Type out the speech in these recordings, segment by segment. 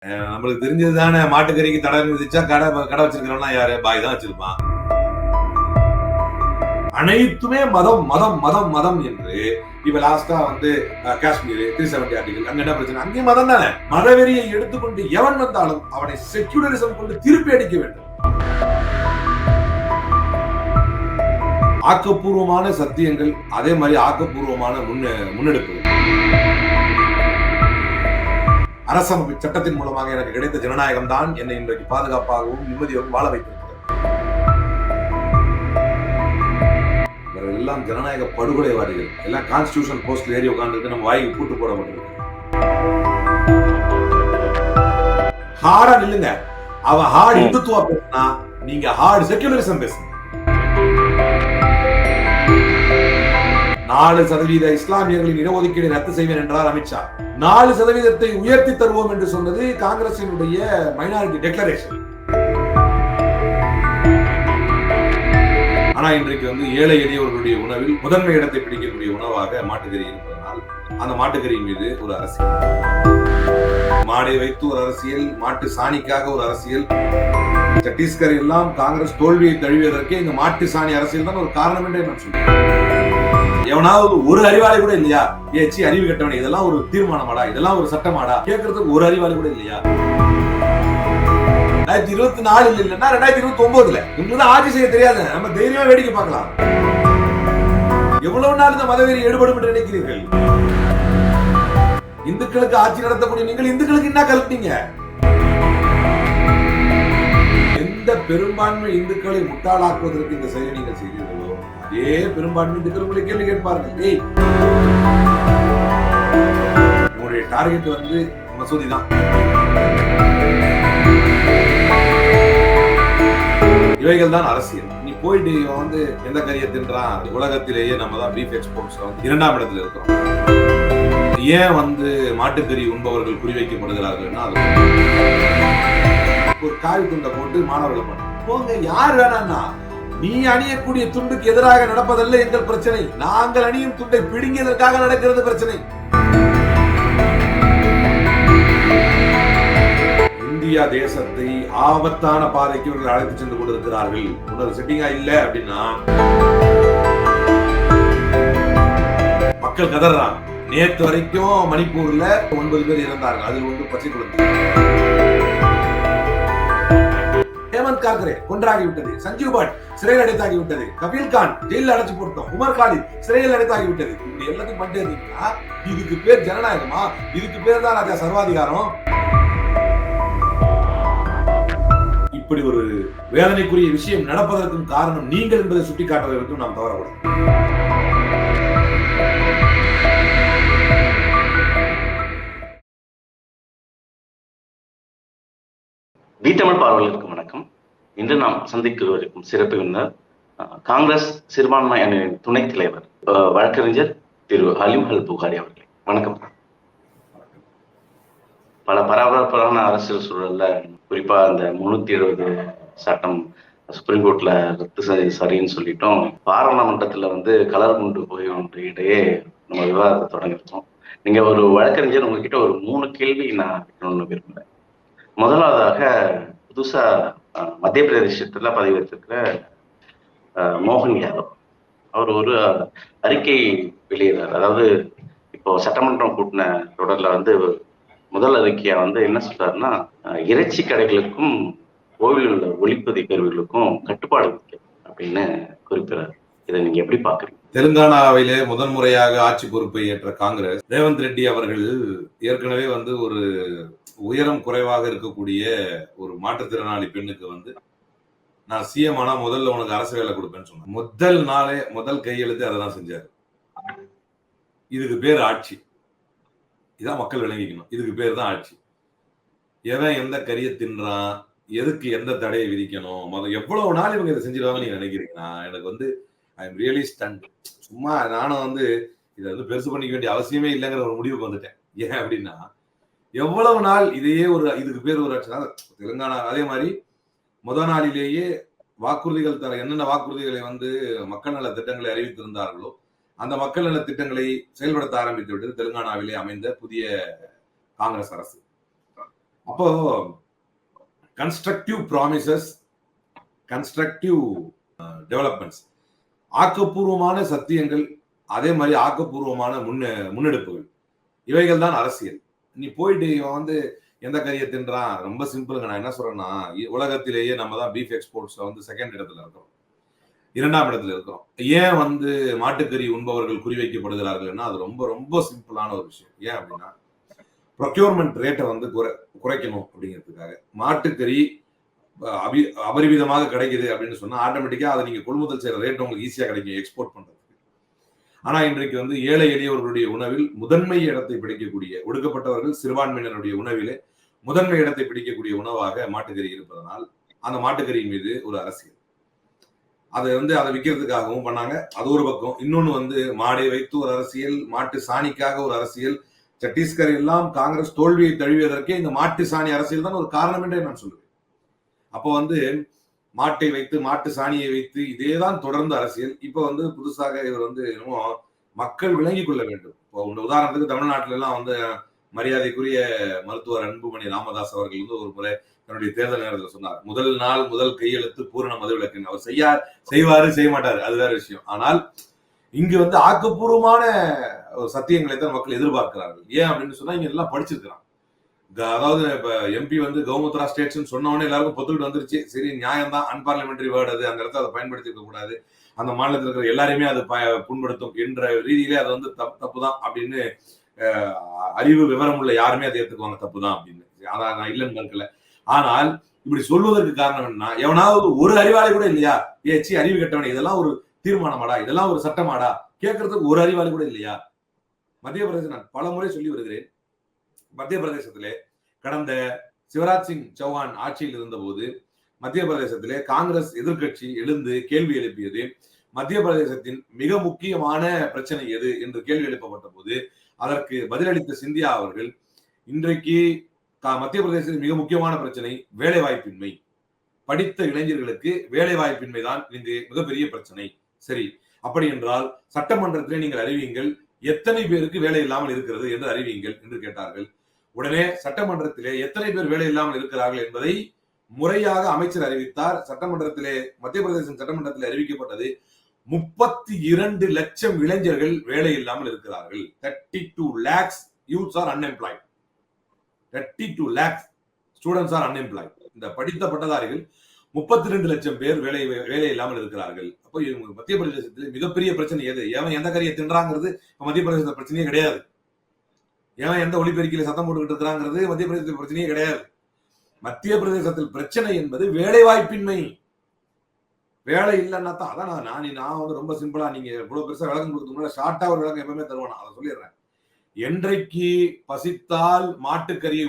நம்மளுக்கு தெரிஞ்சதுதானே, மாட்டுக்கறிக்கு தடை விதிச்சா கடை வச்சிருக்கிறவனா யாரு? பாய் தான் வச்சிருப்பான். அனைத்துமே மதம் மதம் மதம் மதம் என்று இப்ப லாஸ்டா காஷ்மீர் 370 ஆர்டிகல் அங்க என்ன பிரச்சனை? அங்கேயும் மதம் தானே. மதவெறியை எடுத்துக்கொண்டு எவன் வந்தாலும் அவனை செக்யூலரிசம் கொண்டு திருப்பி அடிக்க வேண்டும். ஆக்கப்பூர்வமான சத்தியங்கள், அதே மாதிரி ஆக்கப்பூர்வமான முன்னெடுப்புகள். அரசமைப்பு சட்டத்தின் மூலமாக எனக்கு கிடைத்த ஜனநாயகம் தான் என்னை இன்றைக்கு பாதுகாப்பாகவும் நிம்மதியாகவும் வாழ வைத்திருக்கிறது. எல்லாம் ஜனநாயக படுகொலைவாதிகள், எல்லாம் கான்ஸ்டிடியூஷன் போஸ்ட்ல ஏறி உட்கார்ந்துட்டு நம்ம வாய்க்கு கூட்டு போடப்பட்டிருக்கு. ஹார்டா நில்லுங்க. அவன் ஹார்ட் இந்துத்துவா பேசினா, நீங்க ஹார்ட் செக்யூலரிசம் பேசுங்க. 4% இஸ்லாமியர்களின் இடஒதுக்கீடு ரத்து செய்வேன் என்றார் அமித்ஷா. 4% உயர்த்தி தருவோம் என்று சொன்னது காங்கிரசினுடைய மைனாரிட்டி டெக்ளரேஷன். ஆனா இன்றைக்கு ஏழை எளியவர்களுடைய உணவில் முதன்மை இடத்தை பிடிக்கக்கூடிய உணவாக மாட்டுக்கறி இருப்பதனால் அந்த மாட்டுக்கறியின் மீது ஒரு அரசியல், மாடை வைத்து ஒரு அரசியல், மாட்டு சாணிக்காக ஒரு அரசியல். சத்தீஸ்கர் எல்லாம் காங்கிரஸ் தோல்வியை தழுவியதற்கே இந்த மாட்டு சாணி அரசியல் தான் ஒரு காரணம் என்றே நான் சொல்றேன். எவனாவது ஒரு அறிவாளி கூட இல்லையா? ஏச்சி அறிவு கட்டவனே, இதெல்லாம் ஒரு தீர்மானமாடா, இதெல்லாம் ஒரு சட்டமாடா கேட்கறதுக்கு ஒரு அறிவாளி கூட இல்லையா? 2024 இல்லைன்னா 2029 உங்களுக்கு ஆட்சி செய்ய தெரியாது. நம்ம தைரியமா வேடிக்கை பார்க்கலாம். எவ்வளவு நாள் இந்த மதவெறி ஈடுபடும் என்று நினைக்கிறீர்கள்? இந்துக்களுக்கு ஆட்சி நடத்தக்கூடிய நீங்கள் இந்துக்களுக்கு என்ன கல்பிட்டீங்க? எந்த பெரும்பான்மை இந்துக்களை முட்டாளாக்குவதற்கு இந்த செயலை நீங்கள் செய்தீர்களோ, அதே பெரும்பான்மை இந்துக்கள் உங்களை கேள்வி கேட்பார்கள். உங்களுடைய டார்கெட் மசூதி தான். இவைகள் தான் அரசியல். நீ போயிட்டு எந்த கறியை தின்றான்? உலகத்திலேயே நம்ம தான் பீஃப் எக்ஸ்போர்ட்ஸ் 2ஆம் இடத்துல இருக்கிறோம். ஏன் மாட்டுக்கறி உண்பவர்கள் குறிவைக்கப்படுகிறார்கள்னா, ஒரு காவி துண்டை போட்டு மாணவர்கள் போங்க. யார் வேணாம்னா, நீ அணியக்கூடிய துண்டுக்கு எதிராக நடப்பதல்ல எங்கள் பிரச்சனை. நாங்கள் அணியும் துண்டை பிடுங்கியதற்காக நடக்கிறது பிரச்சனை. இந்தியா தேசத்தை ஆபத்தான பாதைக்கு இவர்கள் அழைத்து சென்று கொண்டிருக்கிறார்கள். உன்னொரு செட்டிங்கா இல்ல அப்படின்னா மக்கள் கதறாங்க. நேற்று வரைக்கும் மணிப்பூர்ல 9 பேர் இறந்தார்கள். அதில் பச்சை குழந்தை. ஹேமந்த் கார்கரே கொன்றாகிவிட்டது. சஞ்சீவ் பட் சிறையில் அடைத்தாகிவிட்டது. கபீல் கான் ஜெயிலில் அடைச்சு போட்டோம். உமர் காலித் சிறையில் அடைத்தாகிவிட்டது. இப்படி எல்லாத்தையும் பண்ணிட்டே இருந்தீங்கன்னா இதுக்கு பேர் ஜனநாயகமா? இதுக்கு பேர் தான் ராஜா சர்வாதிகாரம். இப்படி ஒரு வேதனைக்குரிய விஷயம் நடப்பதற்கும் காரணம் நீங்கள் என்பதை சுட்டிக்காட்டுவதற்கும் நாம் தவறக்கூடாது. வீட்டமிழ் பார்வையாளர்களுக்கு வணக்கம். இன்று நாம் சந்திக்கும் சிறப்பு விருந்தினர் காங்கிரஸ் சிறுபான்மை அணியின் துணைத் தலைவர் வழக்கறிஞர் திரு ஹலீம் அல் புகாரி அவர்களே. வணக்கம். பல பரபரப்பான அரசியல் சூழல்ல, குறிப்பா அந்த 370 சட்டம் சுப்ரீம் கோர்ட்ல ரத்து சரின்னு சொல்லிட்டோம். பாராளுமன்றத்துல கலர் கொண்டு போய் இடையே நம்ம விவாதத்தை தொடங்கிருக்கோம். நீங்க ஒரு வழக்கறிஞர், உங்ககிட்ட ஒரு 3 கேள்வி நான் கேட்கணும்னு விரும்புறேன். முதலாவதாக, புதுசா மத்திய பிரதேசத்துல பதிவேற்றிருக்கிற மோகன் யாதவ் அவர் ஒரு அறிக்கை வெளியிடுறார். அதாவது இப்போ சட்டமன்றம் கூட்டின தொடர்ல முதல் அறிக்கையா என்ன சொல்றாருன்னா, இறைச்சி கடைகளுக்கும் கோவில் உள்ள ஒளிப்பதி கருவிகளுக்கும் கட்டுப்பாடு அப்படின்னு குறிப்பிடாரு. இதை நீங்க எப்படி பாக்குறீங்க? தெலுங்கானாவிலே முதன் முறையாக ஆட்சி பொறுப்பை ஏற்ற காங்கிரஸ், ரேவந்த் ரெட்டி அவர்கள் ஏற்கனவே ஒரு உயரம் குறைவாக இருக்கக்கூடிய ஒரு மாற்றுத்திறனாளி பெண்ணுக்கு நான் சிஎம் ஆனா முதல்ல உனக்கு அரசு வேலை கொடுப்பேன்னு சொன்னேன். முதல் நாளே முதல் கையெழுத்து அதை தான் செஞ்சாரு. இதுக்கு பேர் ஆட்சி. இதான் மக்கள் விளங்கிக்கணும். இதுக்கு பேர் தான் ஆட்சி. எவன் எந்த கறியை தின்றான், எதுக்கு எந்த தடையை விதிக்கணும், எவ்வளவு நாள் இவங்க இதை செஞ்சிருவாங்க நீங்க நினைக்கிறீங்கன்னா, எனக்கு ஐ எம் ரியலி ஸ்டண்ட். சும்மா நானும் இதை பெருசு பண்ணிக்க வேண்டிய அவசியமே இல்லைங்கிற ஒரு முடிவுக்கு வந்துட்டேன். ஏன் அப்படின்னா, எவ்வளவு நாள் இதையே இதுக்கு பேர் ஒரு ஆட்சி. தெலுங்கானா அதே மாதிரி முதல் நாளிலேயே வாக்குறுதிகள் தர என்னென்ன வாக்குறுதிகளை மக்கள் நல திட்டங்களை அறிவித்திருந்தார்களோ அந்த மக்கள் நல திட்டங்களை செயல்படுத்த ஆரம்பித்து விட்டது தெலுங்கானாவிலே அமைந்த புதிய காங்கிரஸ் அரசு. அப்போ கன்ஸ்ட்ரக்டிவ் ப்ராமிசஸ், கன்ஸ்ட்ரக்டிவ் டெவலப்மெண்ட்ஸ், ஆக்கப்பூர்வமான சத்தியங்கள், அதே மாதிரி ஆக்கப்பூர்வமான முன்னெடுப்புகள், இவைகள் தான் அரசியல். நீ போயிட்டு இவன் வந்து எந்த கறியை தின்றான், ரொம்ப சிம்பிளுங்க. நான் என்ன சொல்றேன்னா, உலகத்திலேயே நம்ம தான் பீஃப் எக்ஸ்போர்ட்ஸ்ல வந்து செகண்ட் இடத்துல இருக்கிறோம், 2ஆம் இடத்துல இருக்கிறோம். ஏன் வந்து மாட்டுக்கறி உண்பவர்கள் குறிவைக்கப்படுகிறார்கள்னா அது ரொம்ப ரொம்ப சிம்பிளான ஒரு விஷயம். ஏன் அப்படின்னா, ப்ரொக்யூர்மெண்ட் ரேட்டை வந்து குறைக்கணும் அப்படிங்கிறதுக்காக. மாட்டுக்கறி அபரிவிதமாக கிடைக்குது அப்படின்னு சொன்னா ஆட்டோமேட்டிக்கா அதை நீங்க கொள்முதல் செய்யற ரேட் உங்களுக்கு ஈஸியா கிடைக்கும் எக்ஸ்போர்ட் பண்றதுக்கு. ஆனா இன்றைக்கு வந்து ஏழை எளியவர்களுடைய உணவில் முதன்மை இடத்தை பிடிக்கக்கூடிய, ஒடுக்கப்பட்டவர்கள் சிறுபான்மையினருடைய உணவிலே முதன்மை இடத்தை பிடிக்கக்கூடிய உணவாக மாட்டுக்கறி இருப்பதனால் அந்த மாட்டுக்கறியின் மீது ஒரு அரசியல், அதை வந்து அதை விற்கிறதுக்காகவும் பண்ணாங்க. அது ஒரு பக்கம். இன்னொன்னு வந்து மாடை வைத்து ஒரு அரசியல், மாட்டு சாணிக்காக ஒரு அரசியல். சத்தீஸ்கர் எல்லாம் காங்கிரஸ் தோல்வியை தழுவியதற்கே இந்த மாட்டு சாணி அரசியல் தான் ஒரு காரணம் என்றே நான் சொல்லுவேன். அப்போ வந்து மாட்டை வைத்து, மாட்டு சாணியை வைத்து இதேதான் தொடர்ந்து அரசியல். இப்ப வந்து புதுசாக இவர் வந்து இன்னும் மக்கள் விளங்கிக் கொள்ள வேண்டும். இப்போ உதாரணத்துக்கு தமிழ்நாட்டில எல்லாம் வந்து மரியாதைக்குரிய மருத்துவர் அன்புமணி ராமதாஸ் அவர்கள் வந்து ஒரு முறை தன்னுடைய தேர்தல் நேரத்தில் சொன்னார், முதல் நாள் முதல் கையெழுத்து பூரண மதுவிலக்கு. அவர் செய்வாரு செய்ய மாட்டாரு, அது வேற விஷயம். ஆனால் இங்கு வந்து ஆக்கப்பூர்வமான சத்தியங்களை தான் மக்கள் எதிர்பார்க்கிறார்கள். ஏன் அப்படின்னு சொன்னா இங்க எல்லாம் படிச்சிருக்கிறான். அதாவது இப்ப எம்பி வந்து கௌமுத்ரா ஸ்டேட்ஸ் சொன்னவொடனே எல்லாருக்கும் பொத்துக்கிட்டு வந்துருச்சு. சரி, நியாயம் தான், அன்பார்லிமெண்டரி வேர்டு அது, அந்த இடத்த அதை பயன்படுத்தி இருக்க கூடாது, அந்த மாநிலத்தில் இருக்கிற எல்லாரையுமே அது புண்படுத்தும் என்ற ரீதியிலே அது வந்து தப்பு தான் அப்படின்னு அறிவு விவரம் உள்ள யாருமே அதை ஏற்றுக்குவாங்க, தப்பு தான் அப்படின்னு. அதான் நான் இல்லைன்னு மறுக்கல. ஆனால் இப்படி சொல்வதற்கு காரணம் என்ன, எவனாவது ஒரு அறிவாளி கூட இல்லையா, ஏச்சி அறிவு கட்டவனே, இதெல்லாம் ஒரு தீர்மானமாடா, இதெல்லாம் ஒரு சட்டமாடா கேட்கறதுக்கு ஒரு அறிவாளி கூட இல்லையா? மத்திய பிரதேசம் நான் பல முறை சொல்லி வருகிறேன். மத்திய பிரதேசத்திலே கடந்த சிவராஜ் சிங் சௌஹான் ஆட்சியில் இருந்த போது மத்திய பிரதேசத்திலே காங்கிரஸ் எதிர்கட்சி எழுந்து கேள்வி எழுப்பியது, மத்திய பிரதேசத்தின் மிக முக்கியமான பிரச்சனை எது என்று கேள்வி எழுப்பப்பட்ட போது அதற்கு பதிலளித்த சிந்தியா அவர்கள், இன்றைக்கு மத்திய பிரதேசத்தின் மிக முக்கியமான பிரச்சனை வேலை வாய்ப்பின்மை, படித்த இளைஞர்களுக்கு வேலை வாய்ப்பின்மை தான் இங்கு மிகப்பெரிய பிரச்சனை. சரி, அப்படி என்றால் சட்டமன்றத்திலே நீங்கள் அறிவியுங்கள், எத்தனை பேருக்கு வேலை இல்லாமல் இருக்கிறது என்று அறிவியுங்கள் என்று கேட்டார்கள். உடனே சட்டமன்றத்திலே எத்தனை பேர் வேலை இல்லாமல் இருக்கிறார்கள் என்பதை முறையாக அமைச்சர் அறிவித்தார். சட்டமன்றத்திலே, மத்திய பிரதேச சட்டமன்றத்தில் அறிவிக்கப்பட்டது 32 லட்சம் இளைஞர்கள் வேலை இல்லாமல் இருக்கிறார்கள். 32 lakhs youths are unemployed. 32 lakhs students are unemployed. இந்த படித்த பட்டதாரிகள் 32 லட்சம் பேர் வேலை இல்லாமல் இருக்கிறார்கள். அப்போ மத்திய பிரதேசத்தில் மிகப்பெரிய பிரச்சனை எது? ஏன் எந்த கறியை தின்றாங்கிறது மத்திய பிரதேச பிரச்சனையே கிடையாது. ஏன் எந்த ஒளிபெருக்கில சத்தம் போட்டுக்கிட்டு இருக்கிறாங்கிறது மத்திய பிரதேசத்தில் பிரச்சனையே கிடையாது. மத்திய பிரதேசத்தில் பிரச்சனை என்பது வேலை வாய்ப்பின்மை. வேலை இல்லைன்னா தான். அதான் நான் வந்து ரொம்ப சிம்பிளா, நீங்க இவ்வளவு பெருசா விளக்கம் கொடுத்து ஷார்ட்டா ஒரு விளக்கம் எப்பவுமே தருவானா, அதை சொல்லிடுறேன். என்றைக்கு பசித்தால் மாட்டுக்கறியை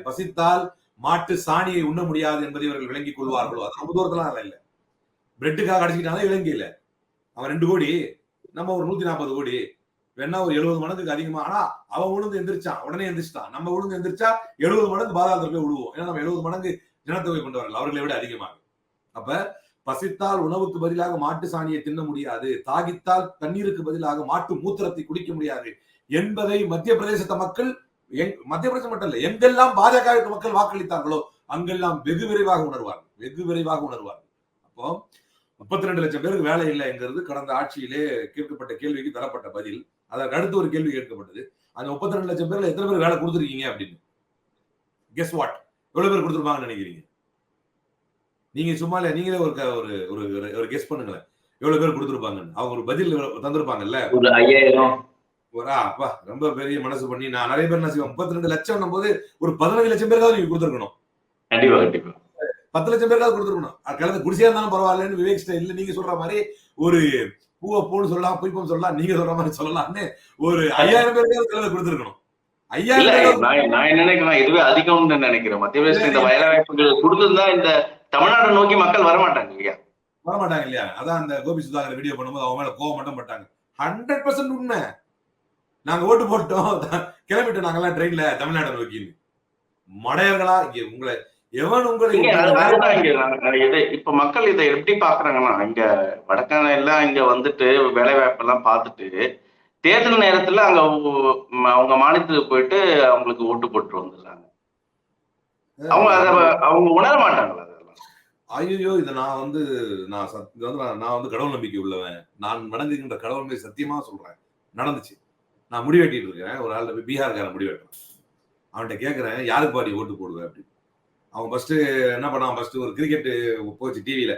பசித்தால் மாட்டு சாணியை உண்ண முடியாது என்பதை இவர்கள் விளங்கிக் கொள்வார்களோ, அது ரொம்ப தூரத்துல இல்ல. பிரெட்டுக்காக அடிச்சுக்கிட்டாலும் இலங்கை இல்ல. அவன் 2 கோடி, நம்ம ஒரு 140 கோடி, வேணா ஒரு 70 மடங்குக்கு அதிகமா. ஆனா அவன் உழுந்து எந்திரிச்சான், உடனே எந்திரிச்சிட்டான். நம்ம உழுந்து எந்திரிச்சா 70 மடங்கு பாதாளத்துல போய் விடுவோம். ஏன்னா நம்ம 70 மடங்கு ஜனத்தொகை கொண்டவர்கள், அவர்களை விட அதிகமாக. அப்ப பசித்தால் உணவுக்கு பதிலாக மாட்டு சாணியை தின்ன முடியாது, தாகித்தால் தண்ணீருக்கு பதிலாக மாட்டு மூத்திரத்தை குடிக்க முடியாது என்பதை மத்திய பிரதேச மக்கள், மத்திய பிரதேசம் மட்டும் இல்ல, எங்கெல்லாம் பாஜகவுக்கு மக்கள் வாக்களித்தார்களோ அங்கெல்லாம் வெகு விரைவாக உணர்வார்கள். அப்போ 32 லட்சம் பேருக்கு வேலை இல்லை என்கிறது கடந்த ஆட்சியிலே கேட்கப்பட்ட கேள்விக்கு தரப்பட்ட பதில். அதற்கு அடுத்து ஒரு கேள்வி கேட்கப்பட்டது, அந்த 32 லட்சம் பேர்ல எத்தனை பேர் வேலை கொடுத்துருக்கீங்க அப்படின்னு. கெஸ் வாட், எவ்வளவு பேர் கொடுத்துருப்பாங்கன்னு நினைக்கிறீங்க? நீங்க சும்மா இல்ல, நீங்களே ஒரு கெஸ் பண்ணுங்களேன், எவ்வளவு பேர் கொடுத்துருப்பாங்கன்னு. அவங்க ஒரு பதில் தந்திருப்பாங்கல்ல, ஒரு 5000. அப்பா ரொம்ப பெரிய மனசு பண்ணி. நான் நிறைய பேர் என்ன செய்வேன், 32 லட்சம் போது ஒரு 15 லட்சம் பேருக்காவது நீங்க கொடுத்துருக்கணும். கண்டிப்பா கண்டிப்பா 10 லட்சம் பேருக்காவது கொடுத்துருக்கணும். கலந்து குடிசையா இருந்தாலும் பரவாயில்லன்னு விவேக் ஸ்டைல் நீங்க சொல்ற மாதிரி ஒரு பூவை பூன்னு சொல்லலாம், புய்ப்பம் சொல்லலாம், நீங்க சொல்ற மாதிரி சொல்லலாம்னு ஒரு 5000 பேருக்காவது கலந்து கொடுத்துருக்கணும். 5000 நான் என்ன நினைக்கிறேன், இதுவே அதிகம்னு நினைக்கிறேன். மத்திய பிரதேசம் இந்த வேலை வாய்ப்புகள் கொடுத்திருந்தா இந்த தமிழ்நாடு நோக்கி மக்கள் வரமாட்டாங்க இல்லையா? அதான் அந்த கோபி சுதாகர் வீடியோ பண்ணும்போது அவங்க மேல கோவம் மட்டும் பட்டாங்க. 100% உண்மை. நாங்க ஓட்டு போட்டோம், கிளம்பிட்டோம் நாங்கெல்லாம் ட்ரெயின்ல தமிழ்நாடு நோக்கி. மடையர்களா இங்க உங்களை எவன் உங்களை இப்ப மக்கள் இதை எப்படி பாக்குறாங்கன்னா, இங்க வடக்கான எல்லாம் இங்க வந்துட்டு வேலை வாய்ப்பெல்லாம் பார்த்துட்டு தேர்தல் நேரத்துல அங்க அவங்க மாநிலத்துக்கு போயிட்டு அவங்களுக்கு ஓட்டு போட்டு வந்துடுறாங்க. அவங்க உணர மாட்டாங்களா? ஐயோ, இதை நான் வந்து நான் வந்து கடவுள் நம்பிக்கை உள்ளவன், நான் வணங்குகின்ற கடவுள் மீது சத்தியமா சொல்றேன், நடந்துச்சு. நான் முடி வெட்டிட்டு இருக்கேன், ஒரு ஆள் பீகார்காரன் முடி வெட்டுறேன். அவன்கிட்ட கேட்கறேன், யாருக்கு பாடி ஓட்டு போடுவேன் அப்படின்னு. அவன் ஃபர்ஸ்ட் என்ன பண்ணான், ஃபர்ஸ்ட் ஒரு கிரிக்கெட் போச்சு டிவியில,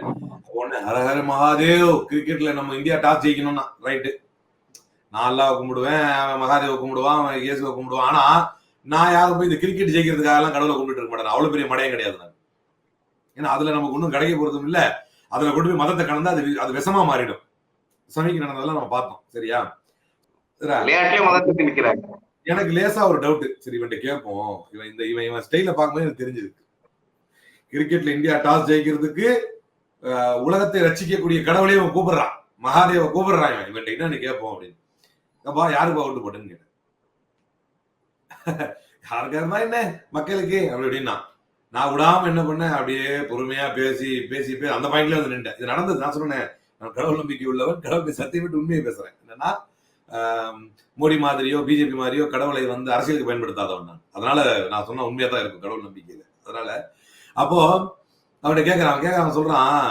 உடனே ஹரஹர மகாதேவ், கிரிக்கெட்ல நம்ம இந்தியா டாஸ் ஜெயிக்கணும்னா ரைட்டு, நான் அல்லாஹ் கும்பிடுவேன், அவன் மகாதேவ கும்பிடுவான், அவன் இயேசுவை கும்பிடுவான். ஆனா நான் யாரும் போய் இந்த கிரிக்கெட் ஜெயிக்கிறதுக்காக எல்லாம் கடவுளை கும்பிட்டு இருக்க மாட்டேன், அவ்வளவு பெரிய மடையம் கிடையாது நான். ஏன்னா அதுல நமக்கு ஒன்றும் கிடைக்க போறதும் இல்ல, அதுல கொண்டு போய் மதத்தை கலந்தா அது விஷமா மாறிடும். சமைக்கு நடந்ததெல்லாம் நம்ம பார்த்தோம். சரியா? எனக்கு லேசா ஒரு டவுட், சரி இவன் கேட்போம், இவன் ஸ்டைல பார்க்கும்போது எனக்கு தெரிஞ்சிருக்கு, கிரிக்கெட்ல இந்தியா டாஸ் ஜெயிக்கிறதுக்கு உலகத்தை ரட்சிக்கக்கூடிய கடவுளையும் இவன் கூப்பிடுறான், மகாதேவ கூப்பிடுறான், இவன் என்னன்னு கேட்போம் அப்படின்னு. அப்பா யாருப்பா ஓட்டு போட்டுன்னு கேட்டேன். யாருக்கா இருந்தா என்ன மக்களுக்கு அப்படி அப்படின்னா, நான் விடாம என்ன பண்ணேன், அப்படியே பொறுமையா பேசி பேசி பேசி அந்த பாயிண்ட்ல வந்து நின்றேன். இது நடந்தது. நான் சொன்னேன், நான் கடவுள் நம்பிக்கை உள்ளவன், கடவுள் சத்தியம் விட்டு உண்மையை பேசுறேன். என்னன்னா மோடி மாதிரியோ பிஜேபி மாதிரியோ கடவுளை வந்து அரசியலுக்கு பயன்படுத்தாதவன் நான். அதனால நான் சொன்ன உண்மையா தான் இருக்கும் கடவுள் நம்பிக்கையில. அதனால அப்போ அவன்கிட்ட கேட்கறான் சொல்றான்,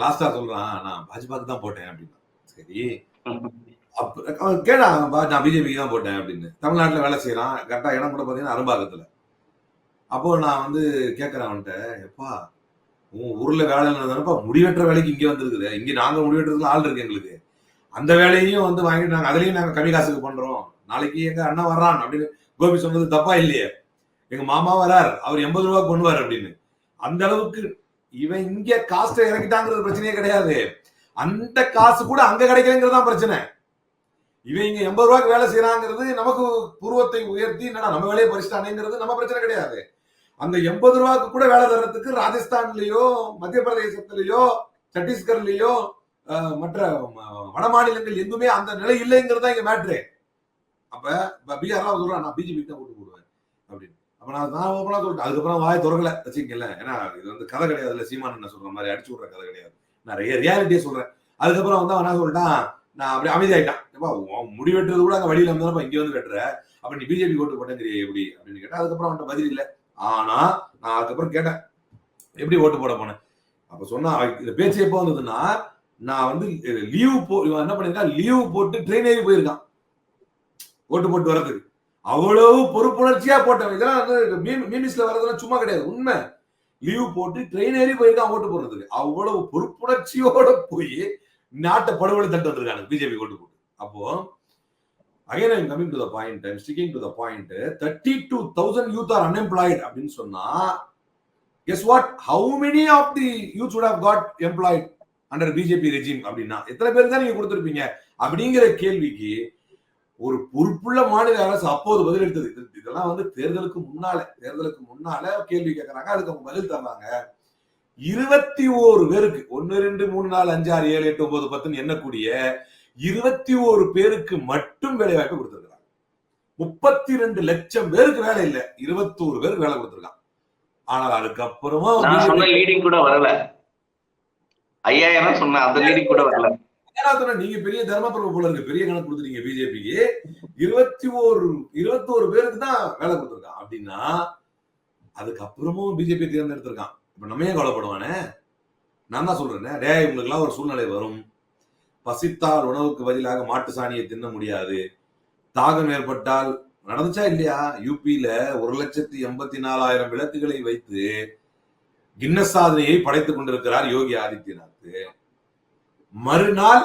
லாஸ்டா சொல்றான், நான் பாஜகவுக்கு தான் போட்டேன் அப்படின்னா. சரி, அவன் கேட்டான், நான் பிஜேபிக்கு தான் போட்டேன் அப்படின்னு. தமிழ்நாட்டுல வேலை செய்யறான், கரெக்டா இடம் கூட பாத்தீங்கன்னா அரும்பாக்கத்துல. அப்போ நான் வந்து கேட்கறேன் அவன்கிட்ட, எப்பா உன் ஊர்ல வேலை இல்லைனாப்பா, முடிவெட்டுற வேலைக்கு இங்கே வந்துருக்குது, இங்க நாங்க முடிவெட்டுறதுல ஆள் இருக்கு எங்களுக்கு, அந்த வேலையும் வந்து வாங்கிட்டு நாங்க அதுலயும் நாங்க கம்மி காசுக்கு பண்றோம், நாளைக்கு எங்க அண்ணா வர்றான் அப்படின்னு கோபி சொன்னது தப்பா இல்லையே, எங்க மாமா வரார், அவர் 80 ரூபாய் பண்ணுவார் அப்படின்னு. அந்த அளவுக்கு இவன் இங்க காஸ்ட் இறக்கிட்டாங்கிறது பிரச்சனையே கிடையாது, அந்த காசு கூட அங்க கிடைக்கலங்கிறது தான் பிரச்சனை. இவன் இங்க 80 ரூபாய்க்கு வேலை செய்யறாங்கிறது நமக்கு புருவத்தை உயர்த்தி, என்னடா நம்ம வேலையை பறிச்சிட்டானேங்கிறது நம்ம பிரச்சனை கிடையாது. அந்த 80 ரூபாய்க்கு கூட வேலை தர்றதுக்கு ராஜஸ்தான்லயோ மத்திய பிரதேசத்திலேயோ சத்தீஸ்கர்லயோ மற்ற வட மாநிலங்கள் எங்குமே அந்த நிலை இல்லைங்கிறது தான் இங்க மேட்ரு. அப்ப பீகார்லாம் சொல்றான், நான் பிஜேபி தான் ஓட்டு போடுவேன் அப்படின்னு. அப்ப நான் ஓப்பனா சொல்லிட்டேன். அதுக்கப்புறம் வாய் திறக்கல வச்சுக்கல, ஏன்னா இது வந்து கதை கிடையாது, இல்ல சீமான் என்ன சொல்ற மாதிரி அடிச்சு விடுற கதை கிடையாது, நான் ரியாலிட்டியே சொல்றேன். அதுக்கப்புறம் வந்து அவன் என்ன சொல்லிட்டான், நான் அப்படி அமைதியாயிட்டான், முடி வெட்டுறது கூட அங்க வழியில இருந்தா இங்க வந்து வெட்டுற, அப்ப நீ பிஜேபி ஓட்டு போட்டேங்கிறிய எப்படி அப்படின்னு கேட்டா, அதுக்கப்புறம் அவன்கிட்ட பதில் இல்லை. ஆனா நான் அதுக்கப்புறம் கேட்டேன், எப்படி ஓட்டு போட போனேன். அப்ப சொன்னா, இந்த பேச்சு எப்போ வந்ததுன்னா, நான் வந்து லீவ் என்ன பண்ணிருக்கான், லீவ் போட்டு ட்ரெயின் ஏறி போயிருக்கான் ஓட்டு போட்டு வர்றதுக்கு. அவ்வளவு பொறுப்புணர்ச்சியா போட்டவன். இதெல்லாம் வந்து மீனிஸ்ல வர்றதெல்லாம் சும்மா கிடையாது, உண்மை. லீவ் போட்டு ட்ரெயின் ஏறி போயிருக்கான் ஓட்டு போடுறதுக்கு. அவ்வளவு பொறுப்புணர்ச்சியோட போய் நாட்டை படுகொலை தட்டு வந்திருக்காங்க பிஜேபி ஓட்டு போட்டு. அப்போ again I'm coming to the point, I'm sticking to the point, 32,000 youth are unemployed அப்படின்னு சொன்னா, guess what, how many of the youth would have got employed under BJP regime அப்படின்னா எத்தனை பேர் தான் நீங்க கொடுத்திருப்பீங்க அப்படிங்கிற கேள்விக்கு ஒரு பொறுப்புள்ள மாநில அரசு அப்போது பதில் எடுத்தது. இதெல்லாம் வந்து தேர்தலுக்கு முன்னால கேள்வி கேட்கறாங்க, அதுக்கு அவங்க பதில் தர்றாங்க. 21 பேருக்கு 1 2 3 4 5 6 7 8 9 10 எண்ணக்கூடிய 21 பேருக்கு மட்டும் வேலை வாய்ப்பு கொடுத்திருக்காங்க. 32 லட்சம் பேருக்கு வேலை இல்ல, 21 பேருக்கு வேலை கொடுத்திருக்காங்க. ஆனால் அதுக்கப்புறமா லீடிங் கூட வரல, 5000 சொன்ன அந்த லீடிங் கூட வரல. நீங்க பெரிய தர்மபுரம் போல இருக்கு, பெரிய கணக்கு கொடுத்துட்டீங்க பிஜேபிக்கு. 21 பேருக்கு தான் வேலை கொடுத்திருக்கான் அப்படின்னா அதுக்கப்புறமும் பிஜேபி தேர்ந்தெடுத்திருக்கான். இப்ப நம்ம ஏன் கவலைப்படுவானே? நான் தான் சொல்றேன், டே உங்களுக்கு எல்லாம் ஒரு சூழ்நிலை வரும், பசித்தால் உணவுக்கு பதிலாக மாட்டு சாணியை தின்ன முடியாது, தாகம் ஏற்பட்டால் நடந்துச்சா இல்லையா, யூபியில 1,84,000 விளக்குகளை வைத்து கின்னஸ் சாதனையை படைத்துக் கொண்டிருக்கிறார் யோகி ஆதித்யநாத். மறுநாள்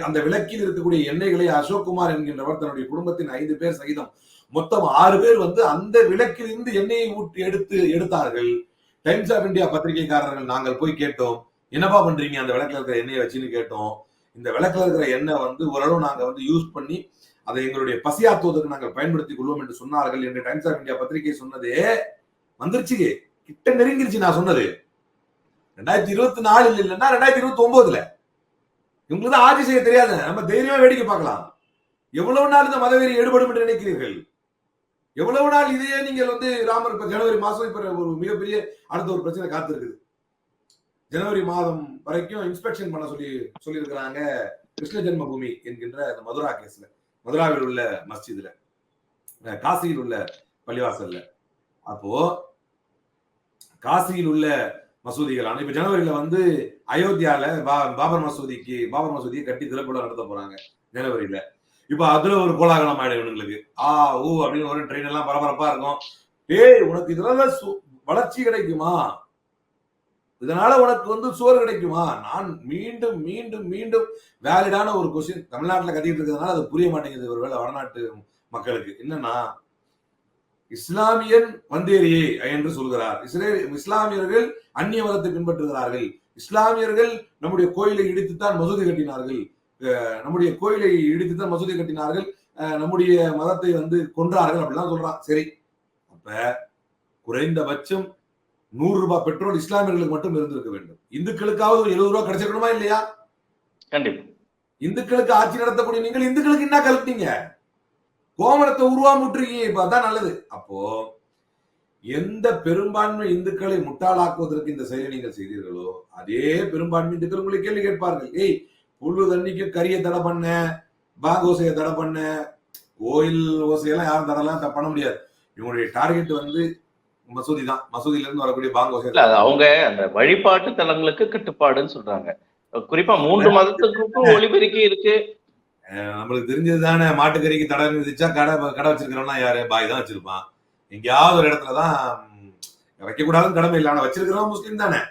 அந்த விளக்கில் இருக்கக்கூடிய எண்ணெய்களை அசோக்குமார் என்கின்றவர் தன்னுடைய குடும்பத்தின் 5 பேர் சகிதம் மொத்தம் 6 பேர் வந்து அந்த விளக்கில் இருந்து எண்ணெயை ஊட்டி எடுத்தார்கள். டைம்ஸ் ஆஃப் இந்தியா பத்திரிகைக்காரர்கள் நாங்கள் போய் கேட்டோம், என்னப்பா பண்றீங்க அந்த விளக்குல இருக்கிற எண்ணெயை வச்சுன்னு கேட்டோம். இந்த விளக்குல இருக்கிற எண்ணெய் வந்து ஓரளவு நாங்க வந்து யூஸ் பண்ணி அதை எங்களுடைய பசியாத்துவதற்கு நாங்கள் பயன்படுத்திக் கொள்வோம் என்று சொன்னார்கள் என்று டைம்ஸ் ஆஃப் இந்தியா பத்திரிகை சொன்னதே வந்துருச்சு, கிட்ட நெருங்கிருச்சு. நான் சொன்னது 2024 இல்லைன்னா 2029. இவங்களுக்கு தான் ஆட்சி செய்ய தெரியாது, நம்ம தைரியமா வேடிக்கை பார்க்கலாம். எவ்வளவு நாள் இந்த மதவெறி ஈடுபடும் என்று நினைக்கிறீர்கள்? எவ்வளவு நாள் இதையே நீங்கள் வந்து ராமர் இப்ப ஜனவரி மாசம் இப்ப ஒரு மிகப்பெரிய அடுத்த ஒரு பிரச்சனை காத்திருக்குது. ஜனவரி மாதம் வரைக்கும் இன்ஸ்பெக்ஷன் பண்ண சொல்லியிருக்கிறாங்க கிருஷ்ண ஜென்மபூமி என்கின்ற அந்த மதுரா கேஸ்ல, மதுராவில் உள்ள மஸ்ஜித்ல, காசியில் உள்ள பள்ளிவாசல்ல. அப்போ காசியில் உள்ள மசூதிகள் இப்ப ஜனவரியில வந்து அயோத்தியால பாபர் மசூதியை கட்டி திறப்பு விழா நடத்த போறாங்க ஜனவரியில. இப்ப அதுல ஒரு கோலாகலம் ஆயிடும் இவங்களுக்கு. அப்படின்னு ஒரு ட்ரெயின் எல்லாம் பரபரப்பா இருக்கும். உனக்கு இதனால வளர்ச்சி கிடைக்குமா, இதனால உனக்கு வந்து சோறு கிடைக்குமா? நான் மீண்டும் மீண்டும் மீண்டும் வேலிடான ஒரு கொஸ்டின் தமிழ்நாட்டுல கத்திட்டு இருக்கிறதுனால அது புரிய மாட்டேங்குது ஒருவேளை வடநாட்டு மக்களுக்கு. என்னன்னா, இஸ்லாமியன் வந்தேரியே என்று சொல்கிறார். இஸ்லாமியர்கள் அந்நிய மதத்தை பின்பற்றுகிறார்கள். இஸ்லாமியர்கள் நம்முடைய கோயிலை இடித்துத்தான் மசூதி கட்டினார்கள், நம்முடைய கோயிலை இடித்துத்தான் மசூதி கட்டினார்கள், நம்முடைய மதத்தை வந்து கொன்றார்கள் அப்படிலாம் சொல்றான். சரி, அப்ப குறைந்தபட்சம் 100 ரூபாய் பெட்ரோல் இஸ்லாமியர்களுக்கு மட்டும் இருந்திருக்க வேண்டும். இந்துக்களுக்காவது 70 ரூபாய் கிடைச்சிருக்கணுமா இல்லையா? கண்டிப்பா. இந்துக்களுக்கு ஆட்சி நடத்தக்கூடிய நீங்கள் இந்துக்களுக்கு என்ன கலப்பிட்டீங்க? கோமணத்தை உருவாமுட்டுறீங்க. இப்ப அதான் நல்லது. அப்போ எந்த பெரும்பான்மை இந்துக்களை முட்டாளாக்குவதற்கு இந்த செயலை நீங்கள் செய்தீர்களோ அதே பெரும்பான்மை இந்துக்கள் உங்களை கேள்வி கேட்பார்கள். புல்லு தண்ணிக்கு கரியை தடை பண்ண, பாங்க ஓசையை தடை பண்ண, கோயில் ஓசையெல்லாம் யாரும் தடலாம் பண்ண முடியாது. இவங்களுடைய டார்கெட் வந்து மசூதி தான். மசூதியில இருந்து வரக்கூடிய பாங்க ஓசை. அவங்க அந்த வழிபாட்டு தலங்களுக்கு கட்டுப்பாடுன்னு சொல்றாங்க. குறிப்பா 3 மதத்துக்கும் ஒளிபெருக்கி இருக்கு. நம்மளுக்கு தெரிஞ்சதுதானே, மாட்டுக்கறிக்கு தடை விதிச்சா கடை வச்சிருக்கிறவனா யாரு? பாய் தான் வச்சிருப்பான். எங்கேயாவது ஒரு இடத்துலதான் வைக்கக்கூடாதுன்னு கடமை இல்லை. ஆனா வச்சிருக்கிறவன் முஸ்லீம் தானே.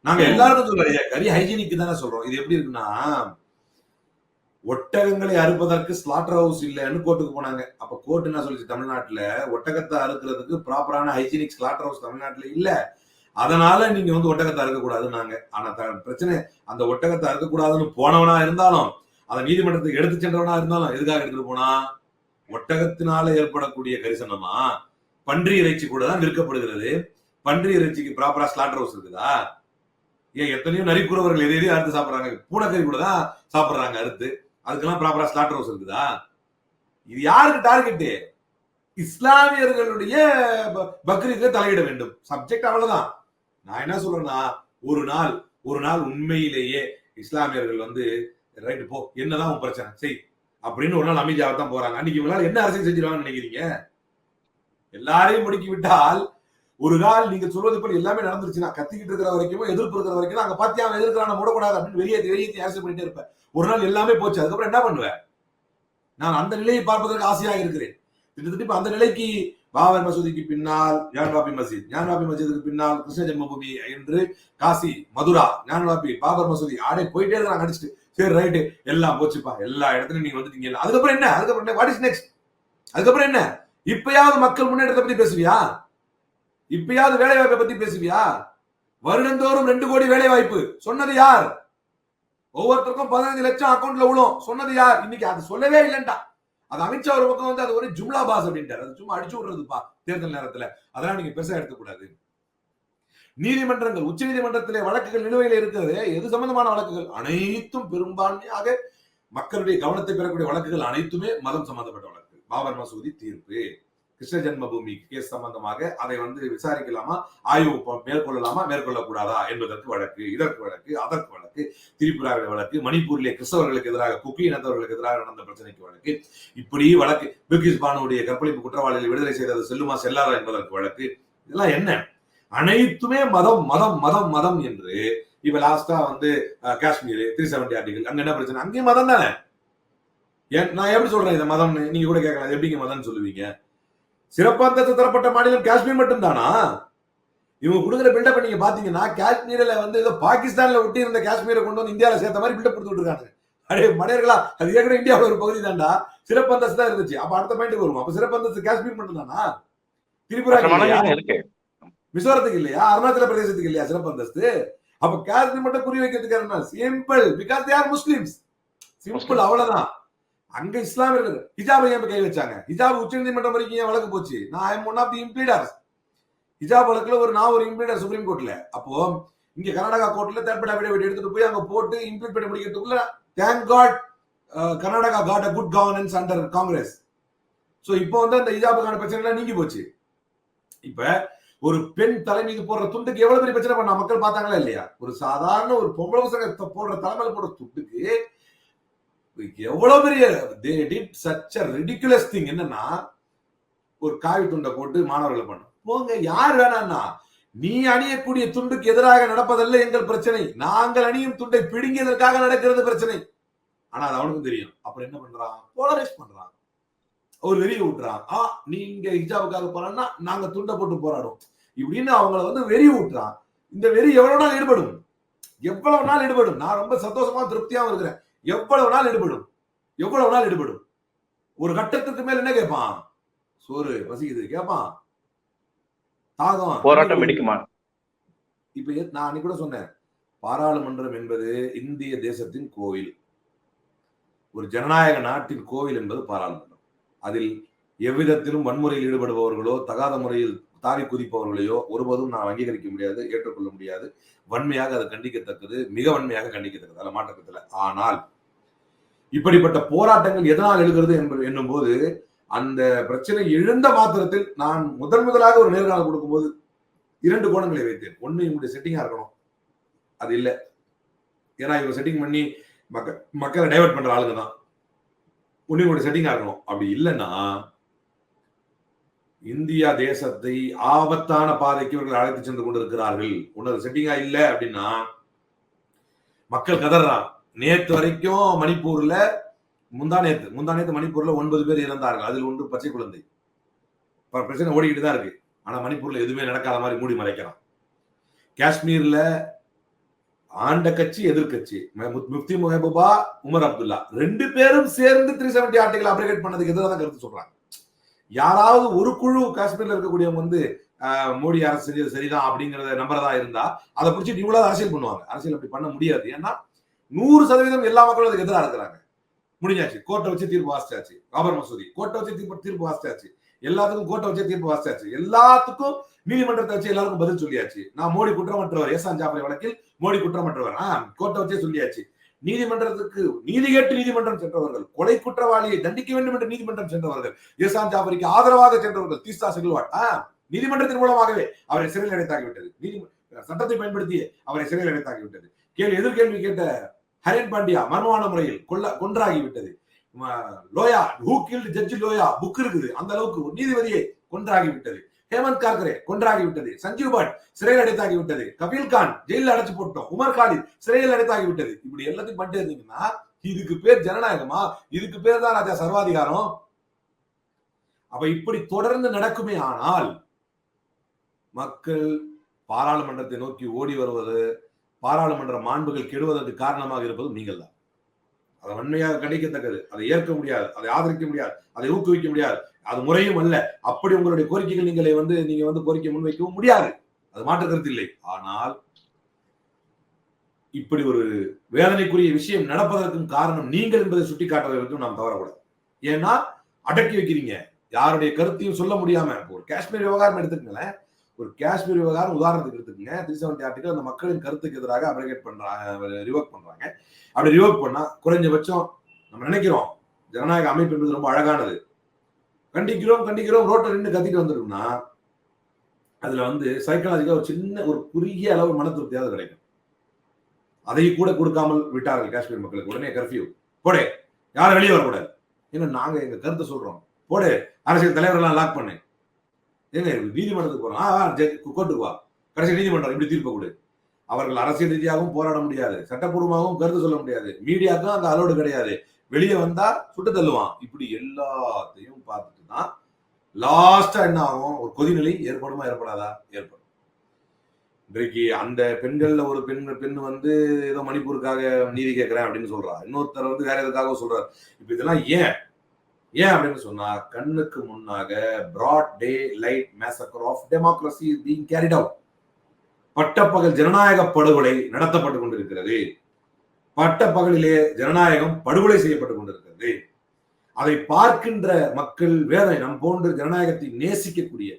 நாங்க எல்லாருக்கும் சொல்றோம், கறி ஹைஜீனிக் தானே சொல்றோம். இது எப்படி இருக்குன்னா, ஒட்டகங்களை அறுப்பதற்கு ஸ்லாட்டர் ஹவுஸ் இல்லைன்னு கோர்ட்டுக்கு போனாங்க. அப்ப கோர்ட் என்ன சொல்லிச்சு, தமிழ்நாட்டுல ஒட்டகத்தை அறுக்கிறதுக்கு ப்ராப்பரான ஹைஜீனிக் ஸ்லாட்டர் ஹவுஸ் தமிழ்நாட்டுல இல்ல, அதனால நீங்க வந்து ஒட்டகத்தை அறுக்கக்கூடாதுன்னாங்க. ஆனா பிரச்சனை, அந்த ஒட்டகத்தை அறுக்கக்கூடாதுன்னு போனவனா இருந்தாலும், அதை நீதிமன்றத்துக்கு எடுத்து சென்றவனா இருந்தாலும் எதுக்காக எடுத்துட்டு போனா? ஒட்டகத்தினால ஏற்படக்கூடிய கரிசனமா பன்றி இறைச்சி கூட தான் விற்கப்படுகிறது. பன்றி இறைச்சிக்கு ப்ராப்பரா ஸ்லாட்டர் ஹவுஸ் இருக்குதா? எத்தனையோ நரிக்குறவர்கள் எதையும் அறுத்து சாப்பிடுறாங்க. பூனைக்கறி கூட தான் சாப்பிடுறாங்க அறுத்து. அதுக்கெல்லாம் ப்ராப்பரா ஸ்லாட்டர் ஹவுஸ் இருக்குதா? இது யாருக்கு டார்கெட்? இஸ்லாமியர்களுடைய பக்ரீத்ல தலையிட வேண்டும். சப்ஜெக்ட் அவ்வளவுதான். நான் என்ன சொல்றேன்னா, ஒரு நாள் உண்மையிலேயே இஸ்லாமியர்கள் வந்து ரைட்டு போ, என்னதான் உன் பிரச்சனை செய் அப்படின்னு ஒரு நாள் அமைதியாகத்தான் போறாங்க. அன்னைக்கு இவங்களால என்ன அரசியல் செஞ்சிருவாங்கன்னு நினைக்கிறீங்க? எல்லாரையும் முடுக்கி விட்டால் ஒரு நாள் நீங்க சொல்வது போல எல்லாமே நடந்துருச்சுன்னா, கத்திக்கிட்டு இருக்கிற வரைக்கும் எதிர்ப்பு இருக்கிற வரைக்கும் அங்க பாத்தியா அவன் எதிர்க்கிறான் மூடக்கூடாது அப்படின்னு வெளியே அரசியல் பண்ணிட்டே இருப்பேன். ஒரு நாள் எல்லாமே போச்சு, அதுக்கப்புறம் என்ன பண்ணுவேன்? நான் அந்த நிலையை பார்ப்பதற்கு ஆசையாக இருக்கிறேன். கிட்டத்தட்ட அந்த நிலைக்கு பாபர் மசூதிக்கு பின்னால் ஞான்வாபி மஸ்ஜிதுக்கு பின்னால் கிருஷ்ண ஜென்மபூமி என்று காசி, மதுரா, ஞான்வாபி, பாபர் மசூதி ஆடே போயிட்டே இருக்கிறாங்க அடிச்சுட்டு. சரி ரைட்டு, எல்லாம் போச்சுப்பா, எல்லா இடத்துலயும் நீங்க வந்துட்டீங்க. அதுக்கப்புறம் என்ன? What is next? அதுக்கப்புறம் என்ன? இப்பயாவது மக்கள் முன்னேற்றத்தை பத்தி பேசுவியா? இப்பயாவது வேலை வாய்ப்பை பத்தி பேசுவியா? வருடந்தோறும் 2 கோடி வேலை வாய்ப்பு சொன்னது யார்? ஒவ்வொருத்தருக்கும் 15 லட்சம் அக்கௌண்ட்ல விழும் சொன்னது யார்? இன்னைக்கு அது சொல்லவே இல்லைன்டா. அது அமித்ஷா ஒரு பக்கம் வந்து அது ஒரு ஜும்லா பாஸ் அப்படின்ட்டார். அது சும்மா அடிச்சு விடுறதுப்பா தேர்தல் நேரத்துல. அதெல்லாம் நீங்க பெருசா எடுக்கக்கூடாது. நீதிமன்றங்கள், உச்ச நீதிமன்றத்திலே வழக்குகள் நிலுவையில் இருக்கிறது. எது சம்பந்தமான வழக்குகள்? அனைத்தும் பெரும்பான்மையாக மக்களுடைய கவனத்தை பெறக்கூடிய வழக்குகள் அனைத்துமே மதம் சம்பந்தப்பட்ட வழக்கு. பாபர் மசூதி தீர்ப்பு, கிருஷ்ண ஜென்மபூமி கேஸ் சம்பந்தமாக அதை வந்து விசாரிக்கலாமா, ஆய்வு மேற்கொள்ளலாமா, மேற்கொள்ளக்கூடாதா என்பதற்கு வழக்கு, இதற்கு வழக்கு, அதற்கு வழக்கு, திரிபுராவில் வழக்கு, மணிப்பூரிலே கிறிஸ்தவர்களுக்கு எதிராக, குக்கி இனத்தவர்களுக்கு எதிராக நடந்த பிரச்சனைக்கு வழக்கு, இப்படி வழக்கு, பில்கிஸ் பானுடைய கற்பழிப்பு குற்றவாளிகளை விடுதலை செய்தது செல்லுமா செல்லாதா என்பதற்கு வழக்கு. இதெல்லாம் என்ன? அனைத்துமே மதம் மதம் மதம் மதம் என்று. இப்ப லாஸ்டா வந்து காஷ்மீர் 370 ஆர்டிகல், அங்க என்ன பிரச்சனை? அங்கேயும் மதம் தானே. நான் எப்படி சொல்றேன் இதை மதம்? நீங்க கூட கேட்கலாம், எப்படிங்க மதம் சொல்லுவீங்க? சிறப்பாந்தஸ்து தரப்பட்ட மாநிலம் காஷ்மீர் மட்டும் தானா? இவங்க கொடுக்குற பில்டப் நீங்க பாத்தீங்கன்னா, காஷ்மீர்ல வந்து ஏதோ பாகிஸ்தான்ல ஒட்டி இருந்த காஷ்மீரை கொண்டு வந்து இந்தியாவில சேர்த்த மாதிரி பில்டப் கொடுத்துட்டு இருக்காங்க. அடே மடையர்களா, அது ஏற்கனவே இந்தியாவில் ஒரு பகுதி தான்டா. சிறப்பந்தஸ்து தான் இருந்துச்சு. அப்ப அடுத்த பாயிண்ட் வருவோம். அப்ப சிறப்பந்தஸ்து காஷ்மீர் மட்டும் தானா? திரிபுரா இருக்கு, மிசோரத்துக்கு இல்லையா? அருணாச்சல பிரதேசத்துக்கு இல்லையா சிறப்பந்தஸ்து? அப்ப காஷ்மீர் மட்டும் குறி வைக்கிறதுக்கு simple, because they are Muslims. Simple, அவ்வளவுதான். அங்க இஸ்லாமியர்கள் ஹிஜாபை ஏன் கை வச்சாங்க? ஹிஜாப் உச்ச நீதிமன்றம் வரைக்கும் ஏன் வழக்கு போச்சு? நான் I am one of the impleaders. ஹிஜாப் வழக்குல நான் ஒரு இம்ப்ளீடர் சுப்ரீம் கோர்ட்ல. அப்போ இங்க கர்நாடகா கோர்ட்ல தேர்ட் அஃபிடவிட் எடுத்துட்டு போய் அங்க போட்டு இம்ப்ளீட் பண்ணி முடிக்கிறதுக்குள்ள thank God Karnataka got a good governance under Congress. So இப்போ வந்து அந்த ஹிஜாபுக்கான பிரச்சனை எல்லாம் நீங்கி போச்சு. இப்ப ஒரு பெண் தலை மீது போடுற துண்டுக்கு எவ்வளவு பெரிய பிரச்சனை பண்ண மக்கள் பார்த்தாங்களா இல்லையா? ஒரு சாதாரண ஒரு பொம்பளை பசங்க போடுற தலைமையில போடுற துண்டுக்கு எவ்வளவு பெரிய they did such a ridiculous thing. என்னன்னா, ஒரு காவி துண்டை போட்டு மாணவர்களை பண்ண போங்க. யார் வேணாம்னா, நீ அணியக்கூடிய துண்டுக்கு எதிராக நடப்பதல்ல எங்கள் பிரச்சனை, நாங்கள் அணியும் துண்டை பிடுங்கியதற்காக நடக்கிறது பிரச்சனை. ஆனா அது அவனுக்கும் தெரியும். அப்புறம் என்ன பண்றான்? போலரைஸ் பண்றான், ஒரு வெறிய விட்டுறான். நீங்க ஹிஜாபுக்காக போறான்னா நாங்க துண்டை போட்டு போராடும் இப்படின்னு அவங்கள வந்து வெறி விட்டுறான். இந்த வெறி எவ்வளவு நாள் ஈடுபடும்? எவ்வளவு நாள் ஈடுபடும்? நான் ரொம்ப சந்தோஷமா திருப்தியாவும் இருக்கிறேன். எவ்வளவு நாள் ஈடுபடும்? எவ்வளவு நாள் ஈடுபடும்? ஒரு கட்டத்துக்கு மேல என்ன கேட்பான்? சோறு பசிக்குது கேட்பான், தாகம், போராட்டம் வெடிக்குமா? இப்ப நான் அன்னைக்கு கூட சொன்னேன், பாராளுமன்றம் என்பது இந்திய தேசத்தின் கோவில், ஒரு ஜனநாயக நாட்டின் கோவில் என்பது பாராளுமன்றம். அதில் எவ்விதத்திலும் வன்முறையில் ஈடுபடுபவர்களோ தகாத முறையில் தாவி குதிப்பவர்களையோ ஒருபோதும் நான் அங்கீகரிக்க முடியாது, ஏற்றுக்கொள்ள முடியாது. வன்மையாக அது கண்டிக்கத்தக்கது, மிக வன்மையாக கண்டிக்கத்தக்கது, அதில் மாற்றத்தில். ஆனால் இப்படிப்பட்ட போராட்டங்கள் எதனால் எழுகிறது என்னும் போது அந்த பிரச்சனை எழுந்த மாத்திரத்தில் நான் முதலாக ஒரு நேர்காணல் கொடுக்கும்போது 2 கோணங்களை வைத்தேன். ஒண்ணு, இவங்களுடைய செட்டிங்கா இருக்கணும், அது இல்லை. ஏன்னா இவங்க செட்டிங் பண்ணி மக்களை டைவர்ட் பண்ற ஆளுங்க தான். ஒண்ணு இவங்களுடைய செட்டிங்கா இருக்கணும். அப்படி இல்லைன்னா இந்தியா தேசத்தை ஆபத்தான பாதைக்கு இவர்கள் அழைத்து சென்று கொண்டிருக்கிறார்கள். ஒன்னு செட்டிங்கா இல்லை அப்படின்னா மக்கள் கதறான். நேற்று வரைக்கும் மணிப்பூர்ல முந்தா நேத்து மணிப்பூர்ல 9 பேர் இறந்தார்கள். அதில் 1 பச்சை குழந்தை. பிரச்சனை ஓடிக்கிட்டு தான் இருக்கு. ஆனா மணிப்பூர்ல எதுவுமே நடக்காத மாதிரி மூடி மறைக்கிறான். காஷ்மீர்ல ஆண்ட கட்சி எதிர்கட்சி முஃப்தி மெஹபூபா, உமர் அப்துல்லா 2 பேரும் சேர்ந்து 370 ஆர்டிகல் அப்ரிகேட் பண்ணதுக்கு எதிராக தான் கருத்து சொல்றாங்க. யாராவது ஒரு குழு காஷ்மீர்ல இருக்கக்கூடியவங்க வந்து மோடி அரசு செஞ்சது சரிதான் அப்படிங்கறத நம்புறதா இருந்தா அதை பிடிச்சி இவ்வளவு அரசியல் பண்ணுவாங்க. அரசியல் அப்படி பண்ண முடியாது. ஏன்னா 100% எல்லா மக்களும் அதுக்கு எதிராக இருக்கிறாங்க. முடிஞ்சாச்சு, கோர்ட்டை வச்சு தீர்ப்பு வாசிச்சாச்சு. பாபர் மசூதி கோர்ட்டை வச்சு தீர்ப்பு வாசிச்சாச்சு. எல்லாத்துக்கும் கோர்ட்டை வச்சு தீர்ப்பு வாசிச்சாச்சு. எல்லாத்துக்கும் நீதிமன்றத்தை வச்சு எல்லாருக்கும் பதில் சொல்லியாச்சு. நான் மோடி குற்றமற்றவர், எஹ்சான் ஜாஃபரி வழக்கில் மோடி குற்றமற்றவர், கோர்ட்டை வச்சே சொல்லியாச்சு. நீதிமன்றத்துக்கு நீதி கேட்டு நீதிமன்றம் சென்றவர்கள், கொலை குற்றவாளியை தண்டிக்க வேண்டும் என்று நீதிமன்றம் சென்றவர்கள், எஹ்சான் ஜாஃபரிக்கு ஆதரவாக சென்றவர்கள், தீஸ்தா செல்வாட் நீதிமன்றத்தின் மூலமாகவே அவரை சிறையில் அடைத்தாகிவிட்டது. சட்டத்தை பயன்படுத்தி அவரை சிறையில் அடைத்தாகிவிட்டது. எதிர்கேள்வி கேட்ட ஹரேன் பாண்டியா மர்மமான முறையில் கொன்றாகிவிட்டது. Loya, who guilt judge Loya book இருக்குது, அந்த அளவுக்கு ஒரு நீதிபதியை கொன்றாகிவிட்டது. ஹேமந்த் கார்கரே கொன்றாகிவிட்டது. சஞ்சீவ் பட் சிறையில் அடைத்தாகிவிட்டது. கபில் கான் ஜெயிலில் அடைச்சு போட்டோம். உமர் காலித் சிறையில் அடைத்தாகிவிட்டது. இப்படி எல்லாத்தையும் பண்ணிட்டு இருந்தீங்கன்னா இதுக்கு பேர் ஜனநாயகமா? இதுக்கு பேர் தான் ராஜா சர்வாதிகாரம். அப்ப இப்படி தொடர்ந்து நடக்குமே ஆனால் மக்கள் பாராளுமன்றத்தை நோக்கி ஓடி வருவது, பாராளுமன்ற மாண்புகள் கெடுவதற்கு காரணமாக இருப்பது நீங்கள் தான். அதை வன்மையாக கண்டிக்கத்தக்கது, அதை ஏற்க முடியாது, அதை ஆதரிக்க முடியாது, அதை ஊக்குவிக்க முடியாது. அது முறையும் அல்ல. அப்படி உங்களுடைய கோரிக்கைகள் நீங்க வந்து கோரிக்கை முன்வைக்கவும் முடியாது, அது மாற்று கருத்து இல்லை. ஆனால் இப்படி ஒரு வேதனைக்குரிய விஷயம் நடப்பதற்கும் காரணம் நீங்கள் என்பதை சுட்டிக்காட்டுவதற்கும் நாம் தவறக்கூடாது. ஏன்னா அடக்கி வைக்கிறீங்க, யாருடைய கருத்தையும் சொல்ல முடியாம. ஒரு காஷ்மீர் விவகாரம் எடுத்துக்கங்களேன், ஒரு காஷ்மீர் விவகாரம் உதாரணத்துக்கு எடுத்துக்கங்க. 370 ஆர்டிகல் அந்த மக்களின் கருத்துக்கு எதிராக அப்ரிகேட் பண்றாங்க, ரிவோக் பண்றாங்க. அப்படி ரிவோக் பண்ணா குறைஞ்சபட்சம் நம்ம நினைக்கிறோம் ஜனநாயக அமைப்பு என்பது ரொம்ப அழகானது, கண்டிக்கிறோம் ரோட்டை நின்று கத்திட்டு வந்துட்டோம்னா அதுல வந்து சைக்காலஜிக்கா ஒரு சின்ன ஒரு குறுகிய அளவு மன திருப்தியாவது கிடைக்கும். அதை கூட கொடுக்காமல் விட்டார்கள் காஷ்மீர் மக்களுக்கு. உடனே கர்ஃபியூ போடு, யாரும் வெளியே வரக்கூடாது, ஏன்னா நாங்க எங்க கருத்தை சொல்றோம், போடு, அரசியல் தலைவர்கள்லாம் லாக் பண்ணு, ஏங்க நீதிமன்றத்துக்கு போறோம், கோர்ட்டுக்கு வா, கடைசி நீதிமன்றம் இப்படி தீர்ப்பு கொடு. அவர்கள் அரசியல் ரீதியாகவும் போராட முடியாது, சட்டப்பூர்வமாகவும் கருத்து சொல்ல முடியாது, மீடியாவுக்கும் அந்த அலோடு கிடையாது, வெளியே வந்தா சுட்டு தள்ளுவான். இப்படி எல்லாத்தையும் பார்த்துட்டு தான் லாஸ்டா என்ன ஆகும்? ஒரு கொதிநிலை ஏற்படுமா ஏற்படாதா? ஏற்படும். இன்றைக்கு அந்த பெண்கள்ல ஒரு பெண் வந்து ஏதோ மணிப்பூருக்காக நீதி கேட்கிறேன் அப்படின்னு சொல்றா, இன்னொருத்தர் வந்து வேற எதுக்காக சொல்றாரு. இப்ப இதெல்லாம் ஏன் அப்படின்னு சொன்னா, கண்ணுக்கு முன்னாக broad daylight massacre of democracy is being carried out. பட்டப்பகல் ஜனநாயக படுகொலை நடத்தப்பட்டுக் கொண்டிருக்கிறது. பட்டப்பகலிலே ஜனநாயகம் படுகொலை செய்யப்பட்டுக் கொண்டிருக்கிறது. அதை பார்க்கின்ற மக்கள் வேதனை. நம் போன்று ஜனநாயகத்தை நேசிக்கக்கூடிய,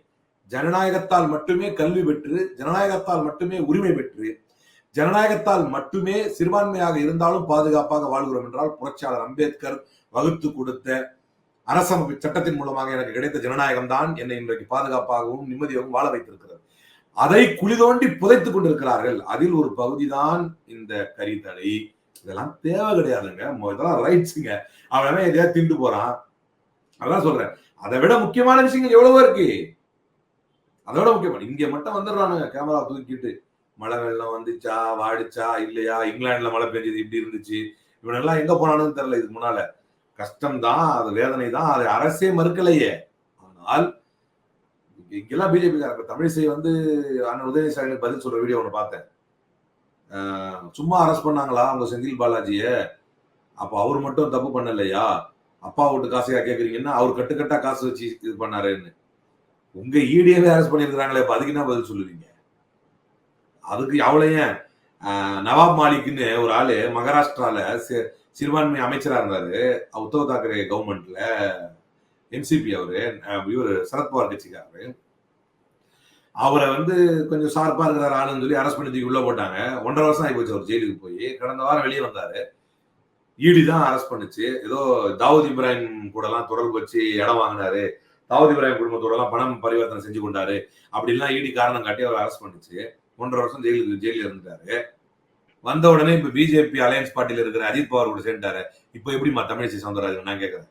ஜனநாயகத்தால் மட்டுமே கல்வி பெற்று, ஜனநாயகத்தால் மட்டுமே உரிமை பெற்று, ஜனநாயகத்தால் மட்டுமே சிறுபான்மையாக இருந்தாலும் பாதுகாப்பாக வாழ்கிறோம் என்றால் புரட்சியாளர் அம்பேத்கர் வகுத்து கொடுத்த அரசமைப்பு சட்டத்தின் மூலமாக எனக்கு கிடைத்த ஜனநாயகம் தான் என்னை இன்றைக்கு பாதுகாப்பாகவும் நிம்மதியாகவும் வாழ வைத்திருக்கிறது. அதை குழி தோண்டி புதைத்துக் கொண்டிருக்கிறார்கள். அதில் ஒரு பகுதிதான் இந்த கரிதடை. இதெல்லாம் தேவை கிடையாதுங்க, இதெல்லாம் ரைட்ஸுங்க. அவன் எதையாவது திண்டு போறான், அதான் சொல்றேன். அதை விட முக்கியமான விஷயங்கள் எவ்வளவோ இருக்கு. அதோட முக்கியமான இங்க மட்டும் வந்துடுறானுங்க கேமரா தூக்கிட்டு, மழை வெள்ளம் வந்துச்சா வாடிச்சா இல்லையா, இங்கிலாந்துல மழை பெஞ்சது இப்படி இருந்துச்சு, இவனெல்லாம் எங்க போனானுன்னு தெரியல. இதுக்கு முன்னால கஷ்டம் தான், அது வேதனை தான், அது அரசே மறுக்கலையே. ஆனால் இங்கெல்லாம் பிஜேபி தமிழிசை வந்து அண்ணன் உதயநிதி ஸ்டாலினுக்கு பதில் சொல்ற வீடியோ ஒன்று பார்த்தேன். சும்மா அரெஸ்ட் பண்ணாங்களா அவங்க செந்தில் பாலாஜிய, அப்ப அவர் மட்டும் தப்பு பண்ணலையா, அப்பா வீட்டு காசையா கேக்குறீங்கன்னா அவர் கட்டுக்கட்டா காசு வச்சு இது பண்ணாருன்னு. உங்க ஈடியவே அரெஸ்ட் பண்ணிருக்காங்களே, இப்ப அதுக்கு என்ன பதில் சொல்லுவீங்க? அதுக்கு அவளையும் நவாப் மாலிக்னு ஒரு ஆளு மகாராஷ்டிரால சிறுபான்மை அமைச்சரா இருந்தாரு உத்தவ் தாக்கரே கவர்மெண்ட்ல, என்சிபி அவரு, இவர் சரத்பவார் கட்சிக்காரரு. அவரை வந்து கொஞ்சம் ஷார்ப்பா இருக்கிற ஆளுன்னு சொல்லி அரெஸ்ட் பண்ணி உள்ள போட்டாங்க. 1.5 வருஷம் ஆகி போச்சு அவர் ஜெயிலுக்கு போய். கடந்த வாரம் வெளியே வந்தாரு. ஈடி தான் அரெஸ்ட் பண்ணுச்சு. ஏதோ தாவூத் இப்ராஹிம் கூட எல்லாம் தொடர்பு வச்சு இடம் வாங்கினாரு, தாவூத் இப்ராஹிம் குடும்பத்தோட எல்லாம் பணம் பரிவர்த்தனை செஞ்சு கொண்டாரு அப்படின்லாம் ஈடி காரணம் காட்டி அவர் அரெஸ்ட் பண்ணுச்சு. 1.5 வருஷம் ஜெயிலில் இருந்துட்டாரு. வந்த உடனே இப்ப பிஜேபி அலையன்ஸ் பார்ட்டியில இருக்கிற அஜித் பவார் கூட சேர்ந்துட்டாரு. இப்ப எப்படிமா தமிழிசை சவுந்தரராஜன் நான் கேட்கிறேன்,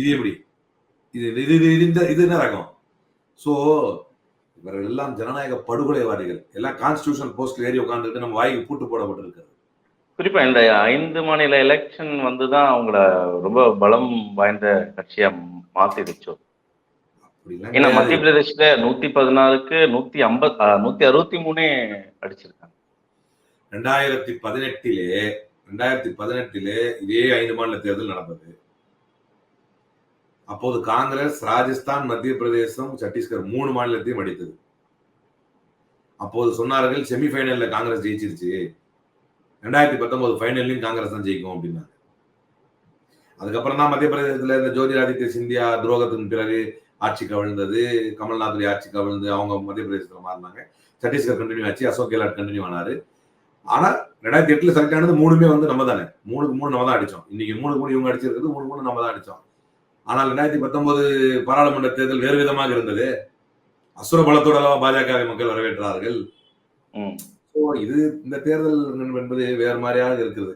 இது எப்படி? இது என்ன ரகம்? சோ இவர்கள் எல்லாம் ஜனநாயக படுகொலைவாதிகள். எல்லாம் கான்ஸ்டிடியூஷன் போஸ்ட்ல ஏறி உட்காந்துட்டு நம்ம வாய்க்கு பூட்டு போடப்பட்டிருக்காரு. குறிப்பா இந்த 5 மாநில எலெக்ஷன் வந்துதான் அவங்கள ரொம்ப பலம் வாய்ந்த கட்சியா மாத்திடுச்சோ. ஏன்னா மத்திய பிரதேசத்துல 116க்கு 163 அடிச்சிருக்காங்க. 2018 இதே 5 மாநில தேர்தல் நடந்தது. அப்போது காங்கிரஸ் ராஜஸ்தான், மத்திய பிரதேசம், சத்தீஸ்கர் 3 மாநிலத்தையும் அடித்தது. அப்போது சொன்னார்கள் செமிஃபைனல்ல காங்கிரஸ் ஜெயிச்சிருச்சு, 2019 ஃபைனல்லையும் காங்கிரஸ் தான் ஜெயிக்கும் அப்படின்னாங்க. அதுக்கப்புறம் தான் மத்திய பிரதேசத்துல இந்த ஜோதிராதித்ய சிந்தியா துரோகத்தின் பிறகு ஆட்சி கவிழ்ந்தது, கமல்நாத்துடைய ஆட்சி கவிழ்ந்து அவங்க மத்திய பிரதேசத்துல மாறினாங்க. சத்தீஸ்கர் கண்டினியூ ஆச்சு, அசோக் கெலாட் கண்டினியூ ஆனாரு. ஆனா 2008 செலக்ட் ஆனது 3மே வந்து நம்ம தானே, 3க்கு 3 நம்ம தான் அடிச்சோம். இன்னைக்கு 3 இவங்க அடிச்சிருக்கிறது, 3 நம்ம தான் அடிச்சோம். ஆனால் 2019 பாராளுமன்ற தேர்தல் வேறு விதமாக இருந்தது. அசுர பலத்தோட பாஜக மக்கள் வரவேற்றார்கள். இது இந்த தேர்தல் என்பது வேற மாதிரியாக இருக்குது.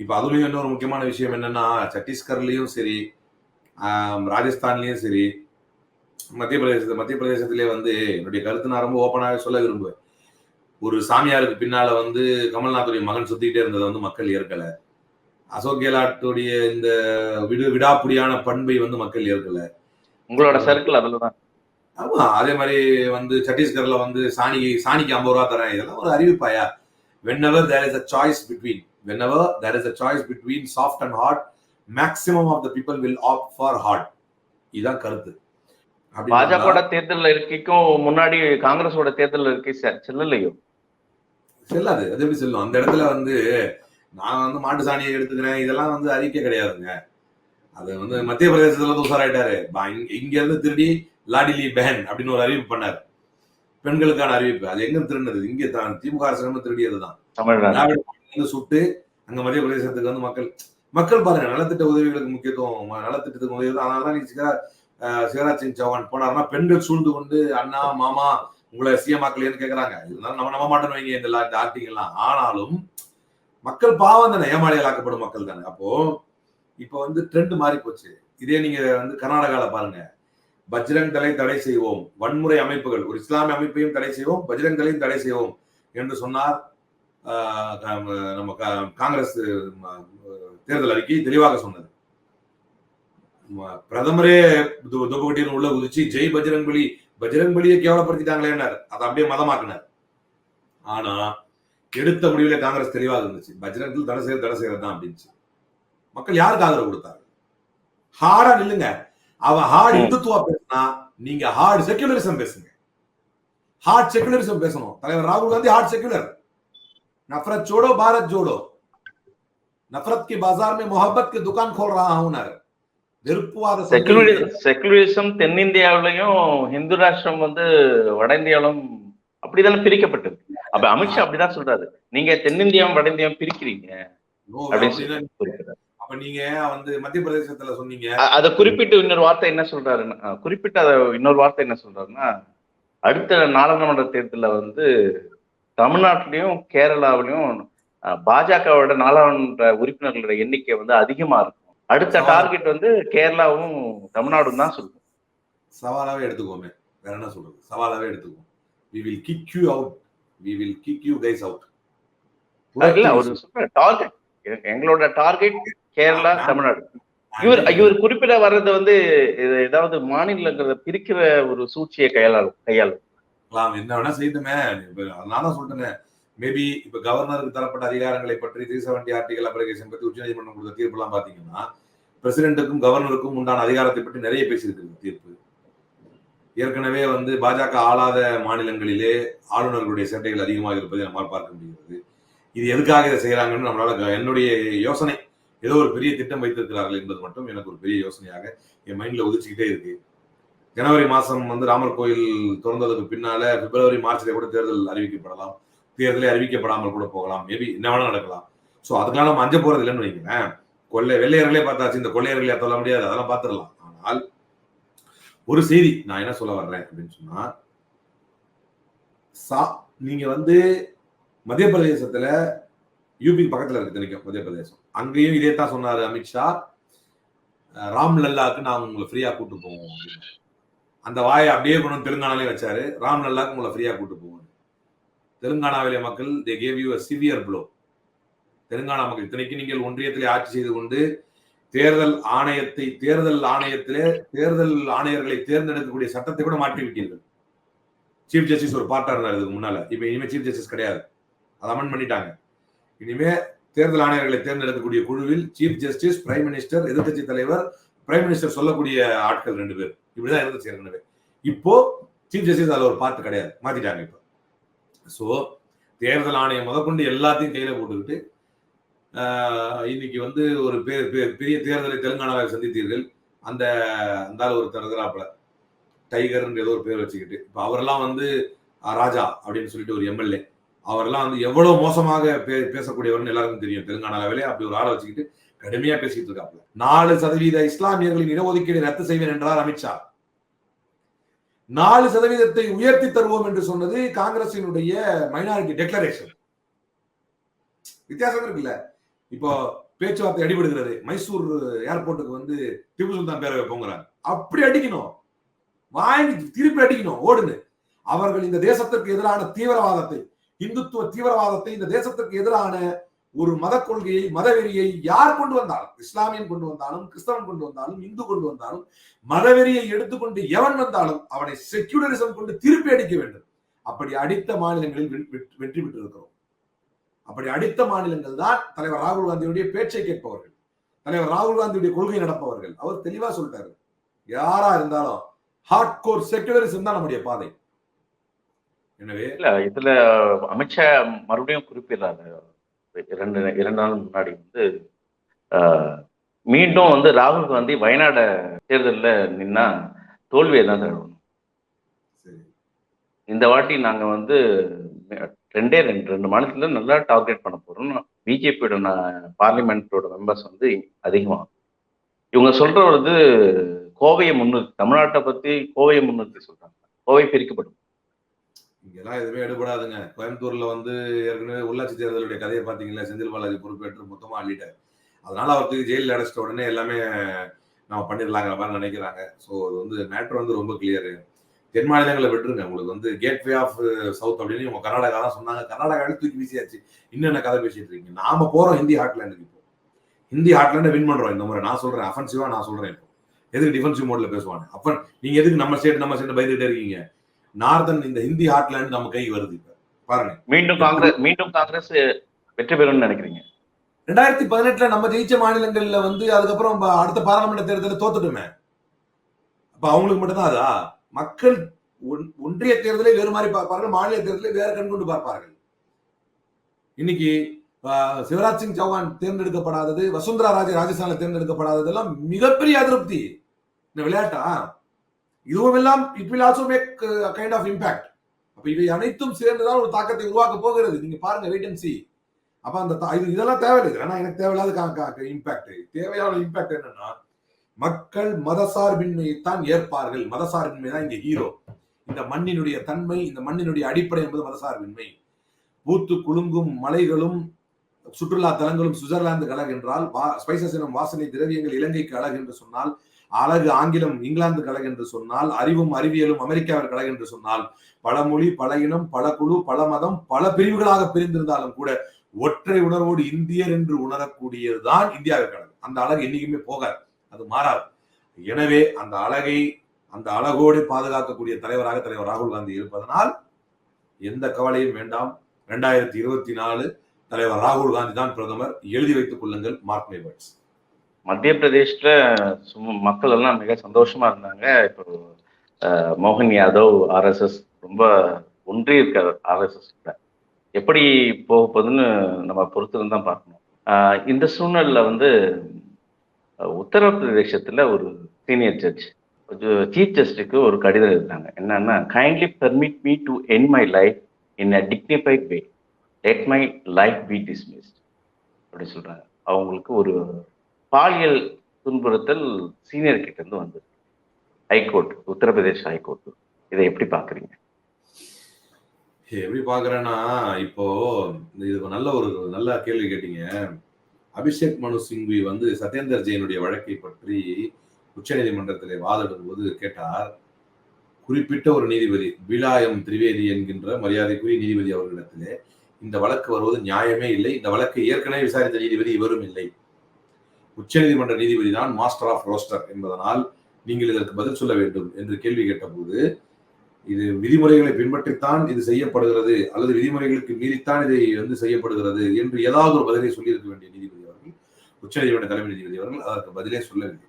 இப்ப அதுலயும் இன்னொரு முக்கியமான விஷயம் என்னன்னா, சத்தீஸ்கர்லயும் சரி, ராஜஸ்தான்லயும் சரி, மத்திய பிரதேசத்திலே வந்து என்னுடைய கருத்து நான் ரொம்ப ஓப்பனாக சொல்ல விரும்புவேன். ஒரு சாமியாருக்கு பின்னால வந்து கமல்நாத்துடைய மகன் சுத்திக்கிட்டே இருந்ததை வந்து மக்கள் ஏற்கல. அசோக் கெலாட்டுடைய இந்த விடாப்புடியான பண்பை வந்து மக்கள் ஏற்கல. உங்களோட சர்க்கிள் அதுலதான். ஆமா, அதே மாதிரி வந்து சத்தீஸ்கர்ல வந்து சாணிக்கு 50 ரூபா தரேன், இதெல்லாம் ஒரு அறிவிப்பாயா? whenever there is a choice between soft and hard, maximum of the people will opt for hard. இதான் கருத்து. பாஜக தேர்தல் இருக்கைக்கும் முன்னாடி காங்கிரஸோட தேர்தல் இருக்கை செல்லலையோ? செல்லாது. அது எப்படி செல்லும்? அந்த இடத்துல வந்து நான் வந்து மாட்டு சாணியை எடுத்துக்கிறேன், இதெல்லாம் வந்து அறிக்கை கிடையாதுங்க. அது வந்து மத்திய பிரதேசத்துல வந்து உசாராயிட்டாரு. இங்க இருந்து திருடி லாடிலி பெஹன் அப்படின்னு ஒரு அறிவிப்பு பண்ணாரு, பெண்களுக்கான அறிவிப்பு. அது எங்க திருடினது? இங்க திமுக அரசு திருடியதுதான். தமிழ்நாடு சுட்டு அங்க மத்திய பிரதேசத்துக்கு வந்து மக்கள் பாருங்க, நலத்திட்ட உதவிகளுக்கு முக்கியத்துவம், நலத்திட்டத்துக்கு உதவி. அதனாலதான் நீ சிவராஜ் சிங் சௌஹான் போனாருன்னா பெண்கள் சூழ்ந்து கொண்டு அண்ணா மாமா உங்களை சிஎமாக்கலையேன்னு கேட்கறாங்க. இருந்தாலும் நம்ம நம்ப மாட்டோம் வைங்க இந்த ஆக்டிங் எல்லாம். ஆனாலும் மக்கள் பாவம் தானே, ஏமாளிகள் ஆக்கப்படும் மக்கள் தானே. அப்போ இப்ப வந்து ட்ரெண்ட் மாறி போச்சு. இதே நீங்க வந்து கர்நாடகால பாருங்க, பஜ்ரங் தலை தடை செய்வோம், வன்முறை அமைப்புகள், ஒரு இஸ்லாமிய அமைப்பையும் தடை செய்வோம், பஜ்ரங் தலையும் தடை செய்வோம் என்று சொன்னார் நம்ம காங்கிரஸ் தேர்தல் அறிக்கை தெளிவாக சொன்னது. பிரதமரே துப்பகட்டின்னு உள்ள குதிச்சு ஜெய் பஜ்ரங் பலியை கேவலப்படுத்திட்டாங்களேன்னார். அதை அப்படியே மதமாக்கினார். ஆனா எடுத்த முடிவுல காங்கிரஸ் தெளிவாக இருந்துச்சு, பஜ்ரங்கில் தடை செய்யறது தான் அப்படின்ச்சு. மக்கள் யாருக்கு ஆதரவு கொடுத்தாங்க? ஹார்டா நில்லுங்க. அவன் ஹார்ட் இந்துத்துவா பேசினா நீங்க ஹார்ட் செக்குலரிசம் பேசுங்க. ஹார்ட் செக்குலரிசம் பேசணும். தலைவர் ராகுல் காந்தி ஹார்ட் செக்குலர். नफरत छोड़ो भारत जोड़ो, नफरत के बाजार में मोहब्बत की दुकान खोल रहा हूं. செக்குலரிசம் தென்னிந்தியாவிலையும் ஹிந்து ராஷ்டிரம் வந்து வட இந்தியாவிலும் அப்படிதானே பிரிக்கப்பட்டது. அப்ப அமித்ஷா அப்படிதான் சொல்றாரு, நீங்க தென்னிந்தியாவும் வட இந்தியாவும் பிரிக்கிறீங்க அப்படின்னு. அப்ப நீங்க வந்து மத்திய பிரதேசத்துல சொன்னீங்க. அதை குறிப்பிட்டு இன்னொரு வார்த்தை என்ன சொல்றாருன்னா, அடுத்த நாடாளுமன்ற தேர்தலில் வந்து தமிழ்நாட்டிலையும் கேரளாவிலையும் பாஜகவோட நாடாளுமன்ற உறுப்பினர்களோட எண்ணிக்கை வந்து அதிகமா இருக்கும். அடுத்த டார்கெட் வந்து கேரளாவும் தமிழ்நாடும் தான் சொல்லுவோம். சவாலாவே எடுத்துக்கோமே. வேற என்ன சொல்றது, சவாலாவே எடுத்துக்குவோம். we will kick you out, we will kick you guys out. இல்ல ஒரு டார்கெட், எங்களோட டார்கெட் கேரளா, தமிழ்நாடு. இவர் குறிப்பிட வர்றது வந்து ஏதாவது மாநிலங்கிறத பிரிக்கிற ஒரு சூழ்ச்சியை கையாளும். என்ன வேணா செய்துமே, நான் தான் சொல்றேன். மேபி இப்ப கவர்னருக்கு தரப்பட்ட அதிகாரங்களை பற்றி 370 ஆர்டிகல் அப்ளிகேஷன் பத்தி உச்சநீதிமன்றம் கொடுத்த தீர்ப்பு எல்லாம் பாத்தீங்கன்னா, பிரசிடென்ட்டுக்கும் கவர்னருக்கும் உண்டான அதிகாரத்தை பற்றி நிறைய பேசியிருக்கு தீர்ப்பு. ஏற்கனவே வந்து பாஜக ஆளாத மாநிலங்களிலே ஆளுநர்களுடைய சேட்டைகள் அதிகமாக இருப்பதை நம்மால் பார்க்க முடிகிறது. இது எதுக்காக இதை செய்யறாங்கன்னு நம்மளால, என்னுடைய யோசனை ஏதோ ஒரு பெரிய திட்டம் வைத்திருக்கிறார்கள் என்பது மட்டும் எனக்கு ஒரு பெரிய யோசனையாக என் மைண்ட்ல உதிச்சுக்கிட்டே இருக்கு. ஜனவரி மாசம் வந்து ராமர் கோயில் திறந்ததுக்கு பின்னால பிப்ரவரி மார்ச்ல கூட தேர்தல் அறிவிக்கப்படலாம், தேர்தலே அறிவிக்கப்படாமல் கூட போகலாம், மேபி என்ன வேணா நடக்கலாம். ஸோ அதுக்கெல்லாம் நம்ம அஞ்ச போறது இல்லைன்னு வைக்கிறேன். வெள்ளையர்களே பார்த்தாச்சு, இந்த கொள்ளையர்களே சொல்ல முடியாது, அதெல்லாம் பார்த்துடலாம். ஆனால் ஒரு செய்தி நான் என்ன சொல்ல வர்றேன் அப்படின்னு சொன்னா, நீங்க வந்து மத்திய பிரதேசத்துல, யூபி பக்கத்துல இருக்கு திணிக்கும் மத்திய பிரதேசம், அங்கேயும் இதே தான் சொன்னாரு அமித்ஷா, ராம்லல்லாக்கு நான் உங்களை ஃப்ரீயா கூட்டு போவோம் அப்படின்னு. அந்த வாயை அப்படியே கொண்டு தெலுங்கானாலே வச்சாரு, ராம்லல்லாக்கு உங்களை ஃப்ரீயா கூட்டு போவோம். தெலுங்கானாவிலே மக்கள் they gave you a severe blow. Telangana மக்கள், இத்தனைக்கு நீங்கள் ஒன்றியத்திலே ஆட்சி செய்து கொண்டு தேர்தல் ஆணையத்திலே தேர்தல் ஆணையர்களை தேர்ந்தெடுக்கக்கூடிய சட்டத்தை கூட மாற்றி விட்டீர்கள். சீஃப் ஜஸ்டிஸ் ஒரு பார்ட்டா இருந்தார் இதுக்கு முன்னால, இப்ப இனிமே சீஃப் ஜஸ்டிஸ் கிடையாது, அதை அமெண்ட் பண்ணிட்டாங்க. இனிமே தேர்தல் ஆணையர்களை தேர்ந்தெடுக்கக்கூடிய குழுவில் சீஃப் ஜஸ்டிஸ், பிரைம் மினிஸ்டர், எதிர்கட்சி தலைவர், பிரைம் மினிஸ்டர் சொல்லக்கூடிய ஆட்கள் 2 பேர், இப்படிதான் இருந்துச்சு ஏற்கனவே. இப்போ சீஃப் ஜஸ்டிஸ் அதுல ஒரு பார்ட் கிடையாது, மாத்திட்டாங்க இப்ப. சோ தேர்தல் ஆணையம் முதற்கொண்டு எல்லாத்தையும் கையில போட்டுக்கிட்டு இன்னைக்கு வந்து ஒரு பெரிய தேர்தலை தெலுங்கானாவில் சந்தித்தீர்கள். அந்த ஒரு தரதுராப்புல டைகர் ஏதோ ஒரு பேர் வச்சுக்கிட்டு, இப்ப அவரெல்லாம் வந்து ராஜா அப்படின்னு சொல்லிட்டு ஒரு எம்எல்ஏ, அவரெல்லாம் வந்து எவ்வளவு மோசமாக பேசக்கூடியவர்னு எல்லாருக்கும் தெரியும். தெலுங்கானாவிலே அப்படி ஒரு ஆளை வச்சுக்கிட்டு கடுமையா பேசிட்டு இருக்காப்புல. 4% இஸ்லாமியர்களின் இடஒதுக்கீடு ரத்து செய்வேன் என்றார் அமித்ஷா. 4% உயர்த்தி தருவோம் என்று சொன்னது காங்கிரசினுடைய மைனாரிட்டி டெக்ளரேஷன். வித்தியாசம் இருக்குல்ல. இப்போ பேச்சுவார்த்தை அடிபடுகிறது, மைசூர் ஏர்போர்ட்டுக்கு வந்து திப்பு சுல்தான் பேரை வைப்போங்கிறாங்க. அப்படி அடிக்கணும், வாங்கி திருப்பி அடிக்கணும், ஓடுன்னு. அவர்கள் இந்த தேசத்திற்கு எதிரான தீவிரவாதத்தை, இந்துத்துவ தீவிரவாதத்தை, இந்த தேசத்திற்கு எதிரான ஒரு மத கொள்கையை, மதவெறியை யார் கொண்டு வந்தாலும், இஸ்லாமியன் கொண்டு வந்தாலும், கிறிஸ்தவன் கொண்டு வந்தாலும், இந்து கொண்டு வந்தாலும், மதவெறியை எடுத்துக்கொண்டு எவன் வந்தாலும் அவனை செக்யூலரிசம் கொண்டு திருப்பி அடிக்க வேண்டும். அப்படி அடித்த மாநிலங்களில் வெற்றி பெற்று இருக்கிறோம். அப்படி அடித்த மாநிலங்கள் தான் தலைவர் ராகுல் காந்தியுடைய பேச்சை கேட்பவர்கள், தலைவர் ராகுல் காந்தியுடைய கொள்கை நடப்பவர்கள். அவர் தெளிவா சொல்லிட்டாரு, யாரா இருந்தாலும் ஹார்ட் கோர் செக்யூலரிசம் தான் நம்முடைய பாதை. எனவே இல்ல இதுல அமித்ஷா மறுபடியும் குறிப்பிடறாரு, 2 நாள் முன்னாடி வந்து மீண்டும் வந்து ராகுல் காந்தி வயநாடு தேர்தலில் நின்னா தோல்வியை தான் தருவோம். இந்த வாட்டி நாங்க வந்து 2 மாநிலத்துல நல்லா டார்கெட் பண்ண போறோம். பிஜேபியோட பார்லிமெண்டோட மெம்பர்ஸ் வந்து அதிகமா, இவங்க சொல்ற வந்து கோவையை முன்னிறுத்தி, தமிழ்நாட்டை பத்தி கோவையை முன்னிறுத்தி சொல்றாங்க. கோவை பிரிக்கப்படும், இங்கெல்லாம் எதுவுமே எடுபடாதுங்க. கோயம்புத்தூர்ல வந்து ஏற்கனவே உள்ளாட்சி தேர்தலுடைய கதையை பாத்தீங்களா, செந்தில் பாலாஜி பொறுப்பேற்று மொத்தமா அள்ளிட்டாரு. அதனால அவருக்கு ஜெயிலில் அடைச்சிட்ட உடனே எல்லாமே நம்ம பண்ணிடலாங்கிற மாதிரி நினைக்கிறாங்க. ஸோ அது வந்து மேட்ரு வந்து ரொம்ப கிளியரு. தென் மாநிலங்களை விட்டுருங்க, உங்களுக்கு வந்து கேட்வே ஆஃப் சவுத் அப்படின்னு இவங்க கர்நாடகா தான் சொன்னாங்க. கர்நாடகாவில் தூக்கி வீசியாச்சு. இன்னும் என்ன கதை பேசிட்டு இருக்கீங்க? நாம போறோம் ஹிந்தி ஹார்ட்லேண்டுக்கு. இப்போ ஹிந்தி ஹார்ட்லேண்டை வின் பண்றோம் இந்த முறை. நான் சொல்றேன் அஃபென்சிவா, நான் சொல்றேன். இப்போ எதுக்கு டிஃபென்சிவ் மோட்ல பேசுவாங்க? அப்ப நீங்க எதுக்கு நம்ம ஸ்டேட் பயந்துட்டே இருக்கீங்க? நார்தன் இந்த ஹிந்தி ஹார்ட்லேண்ட் நம்ம கைக்கு வருது. இப்ப பாருங்க, மீண்டும் காங்கிரஸ் வெற்றி பெறும்னு நினைக்கிறீங்க? 2018 நம்ம ஜெயிச்ச மாநிலங்கள்ல வந்து அதுக்கப்புறம் அடுத்த பாராளுமன்ற தேர்தலில் தோத்துட்டுமே. அப்ப அவங்களுக்கு மட்டும்தான் அதா? மக்கள் ஒன்றிய தேர்தலை வேறு மாதிரி பார்ப்பார்கள், மாநில தேர்தலை வேற கண் கொண்டு பார்ப்பார்கள். இன்னைக்கு சிவராஜ் சிங் சௌஹான் தேர்ந்தெடுக்கப்படாதது, வசுந்தரா ராஜே ராஜஸ்தான்ல தேர்ந்தெடுக்கப்படாததெல்லாம் மிகப்பெரிய அதிருப்தி. இந்த விளையாட்டா? இதுவும் எல்லாம் it will also make kind of impact. அப்ப இவை அனைத்தும் சேர்ந்துதான் ஒரு தாக்கத்தை உருவாக்க போகிறது. நீங்க பாருங்க, வெயிட் அண்ட் சீ. அப்ப அந்த இதெல்லாம் தேவையில்லை. ஆனா எனக்கு தேவையில்லாத இம்பாக்ட். தேவையான இம்பாக்ட் என்னன்னா, மக்கள் மதசார்பின்மையைத்தான் ஏற்பார்கள். மதசார்பின்மை தான் இங்க ஹீரோ. இந்த மண்ணினுடைய தன்மை, இந்த மண்ணினுடைய அடிப்படை என்பது மதசார்பின்மை. பூத்து குலுங்கும் மலைகளும் சுற்றுலா தலங்களும் சுவிட்சர்லாந்துக்கு அழகு என்றால், ஸ்பைசஸ் எனும் வாசனை திரவியங்கள் இலங்கைக்கு அழகு என்று சொன்னால், அழகு ஆங்கிலம் இங்கிலாந்து அழகு என்று சொன்னால், அறிவும் அறிவியலும் அமெரிக்காவிற்கு அழகு என்று சொன்னால், பல மொழி, பல இனம், பல குழு, பல மதம், பல பிரிவுகளாக பிரிந்திருந்தாலும் கூட ஒற்றை உணர்வோடு இந்தியர் என்று உணரக்கூடியதுதான் இந்தியாவிற்கு அழகு. அந்த அழகு என்னைக்குமே போகாது, அது மாறாது. எனவே அந்த அழகை, அந்த அழகோடு பாதுகாக்கக்கூடிய தலைவராக தலைவர் ராகுல் காந்தி இருப்பதனால் எந்த கவலையும் வேண்டாம். 2024 தலைவர் ராகுல் காந்தி தான் பிரதமர். எழுதி வைத்துக் கொள்ளுங்கள், மார்க் மை வேர்ட்ஸ். மத்திய பிரதேஷ்ல மக்கள் எல்லாம் மிக சந்தோஷமா இருந்தாங்க. இப்போ மோகன் யாதவ் ஆர்எஸ்எஸ் ரொம்ப ஒன்றி இருக்காரு. ஆர்எஸ்எஸ் எப்படி போக போகுதுன்னு நம்ம பொறுத்து தான் பார்க்கணும். இந்த சூழ்நிலையில வந்து உத்தரப்பிரதேசத்துல ஒரு சீனியர் ஜட்ஜ் சீஃப் ஜஸ்டிஸ்க்கு ஒரு கடிதம் எழுதுறாங்க. என்னன்னா, kindly permit me to end my life in a dignified way, let my life be dismissed அப்படி சொல்றாங்க. அவங்களுக்கு ஒரு பாலியல் துன்புறுத்தல் சீனியர் கிட்ட இருந்து வந்து ஹைகோர்ட், உத்தரப்பிரதேஷ் ஹைகோர்ட். இதை எப்படி பாக்குறீங்க? எப்படி பாக்குறேன்னா, இப்போ இது நல்ல கேள்வி கேட்டீங்க. அபிஷேக் மனு சிங்வி வந்து சத்யேந்தர் ஜெயினுடைய வழக்கை பற்றி உச்ச நீதிமன்றத்திலே வாதிடும் போது கேட்டார். குறிப்பிட்ட ஒரு நீதிபதி, விலாயம் திரிவேதி என்கின்ற மரியாதைக்குரிய நீதிபதி அவர்களிடத்திலே இந்த வழக்கு வருவது நியாயமே இல்லை, இந்த வழக்கை ஏற்கனவே விசாரித்த நீதிபதி இவரும் இல்லை, உச்ச நீதிமன்ற நீதிபதி தான் மாஸ்டர் ஆஃப் ரோஸ்டர் என்பதனால் நீங்கள் இதற்கு பதில் சொல்ல வேண்டும் என்று கேள்வி கேட்டபோது, இது விதிமுறைகளை பின்பற்றித்தான் இது செய்யப்படுகிறது அல்லது விதிமுறைகளுக்கு மீறித்தான் இதை வந்து செய்யப்படுகிறது என்று ஏதாவது ஒரு பதிலை சொல்லியிருக்க வேண்டிய நீதிபதி அவர்கள், உச்ச நீதிமன்ற தலைமை நீதிபதி அவர்கள் அதற்கு பதிலே சொல்லவில்லை.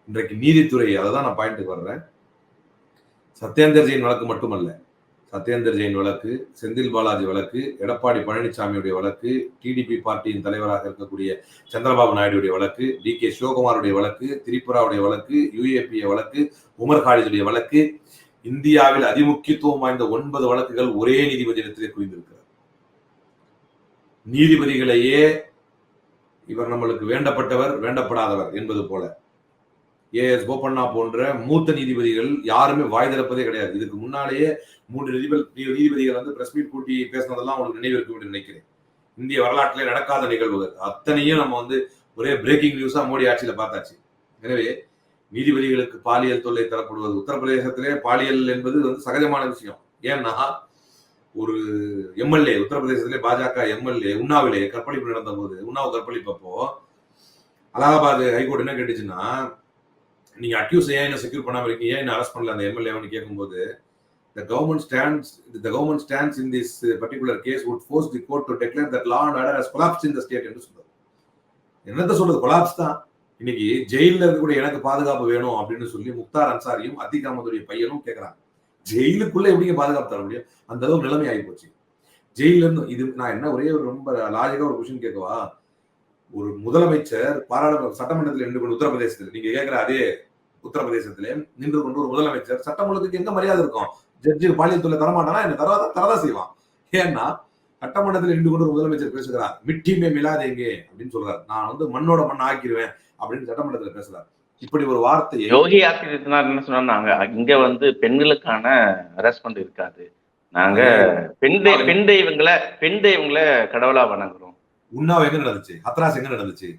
இன்றைக்கு நீதித்துறை, அதை தான் நான் பாயிண்ட்டுக்கு வர்றேன். சத்யேந்தர் ஜெயின் வழக்கு மட்டுமல்ல, சத்யேந்தர் ஜெயின் வழக்கு, செந்தில் பாலாஜி வழக்கு, எடப்பாடி பழனிசாமியுடைய வழக்கு, டிடிபி பார்ட்டியின் தலைவராக இருக்கக்கூடிய சந்திரபாபு நாயுடைய வழக்கு, DK சிவகுமாருடைய வழக்கு, திரிபுராவுடைய வழக்கு, UAPA வழக்கு, உமர் காலிதுடைய வழக்கு, இந்தியாவில் அதிமுக்கியத்துவம் வாய்ந்த 9 வழக்குகள் ஒரே நீதிபதியிடத்திலே குவிந்திருக்கிறது. நீதிபதிகளையே இவர் நம்மளுக்கு வேண்டப்பட்டவர் வேண்டப்படாதவர் என்பது போல AS போபண்ணா போன்ற மூத்த நீதிபதிகள் யாருமே வாய் திறப்பதே கிடையாது. இதுக்கு முன்னாலேயே 3 நீதிபதிகள் வந்து பிரஸ் மீட் கூட்டி பேசினதெல்லாம் உங்களுக்கு நினைவிருக்கும் என்று நினைக்கிறேன். இந்திய வரலாற்றிலே நடக்காத நிகழ்வுகள் அத்தனையும் நம்ம வந்து ஒரே பிரேக்கிங் நியூஸா மோடி ஆட்சியில பார்த்தாச்சு. எனவே நீதிபதிகளுக்கு பாலியல் தொல்லை தரப்படுவது, உத்தரப்பிரதேசத்திலே பாலியல் என்பது வந்து சகஜமான விஷயம். ஏன்னா ஒரு MLA, உத்தரப்பிரதேசத்திலே பாஜக MLA உன்னாவிலே கற்பழிப்பு நடந்த போது, உன்னாவ் கற்பழிப்பப்போ அலகாபாத் ஹைகோர்ட் என்ன கேட்டுச்சுன்னா, நீங்க அக்யூஸ் ஏன் என்ன செக்யூர் பண்ணாம இருக்கீங்க, ஏன் என்ன அரெஸ்ட் பண்ணல அந்த MLA-ன்னு கேட்கும்போது, the government stands in this particular case would force the court to declare that law and order has collapsed in the state என்று சொல்றாரு. என்னத்த சொல்றது, கொலாப்ஸ் தான். இன்னைக்கு ஜெயில இருக்கக்கூடிய எனக்கு பாதுகாப்பு வேணும் அப்படின்னு சொல்லி முக்தார் அன்சாரியும் அத்திக் அஹமதுடைய பையனும் கேட்கறாங்க. ஜெயிலுக்குள்ள எப்படிங்க பாதுகாப்பு தர முடியும்? அந்த அளவு நிலைமை ஆகி போச்சு. ஜெயில இருந்து இது நான் என்ன ஒரே ஒரு ரொம்ப லாஜிக்கா ஒரு கொஸ்டின் கேட்கவா? ஒரு முதலமைச்சர் பாராளுமன்ற சட்டமன்றத்தில் நின்று கொண்டு, உத்தரப்பிரதேசத்தில் நீங்க கேட்கிற அதே உத்தரப்பிரதேசத்திலே நின்று கொண்டு ஒரு முதலமைச்சர் சட்டம் ஒழுங்குக்கு எங்க மரியாதை இருக்கும்? ஜட்ஜு பாலியல் தொல்லை தரமாட்டானா என்ன? தரதான் செய்வான். ஏன்னா சட்டமன்றத்தில் நின்று கொண்டு ஒரு முதலமைச்சர் பேசுகிறார், மிட்டிமே மிலாதேங்க அப்படின்னு சொல்றாரு, நான் வந்து மண்ணோட மண் ஆக்கிடுவேன் அப்படின்னு சட்டமன்றத்தில் பேசுறாரு. இப்படி ஒரு வார்த்தையை யோகி ஆதித்யநாத் என்ன சொன்னாங்க, இங்க வந்து பெண்களுக்கான ஹராஸ்மெண்ட் இருக்காது, நாங்க பெண் தெய்வங்களை கடவுளா வணங்குறோம். உன்னாவ எங்க நடந்துச்சு? ஹத்ராஸ் எங்க நடந்துச்சு?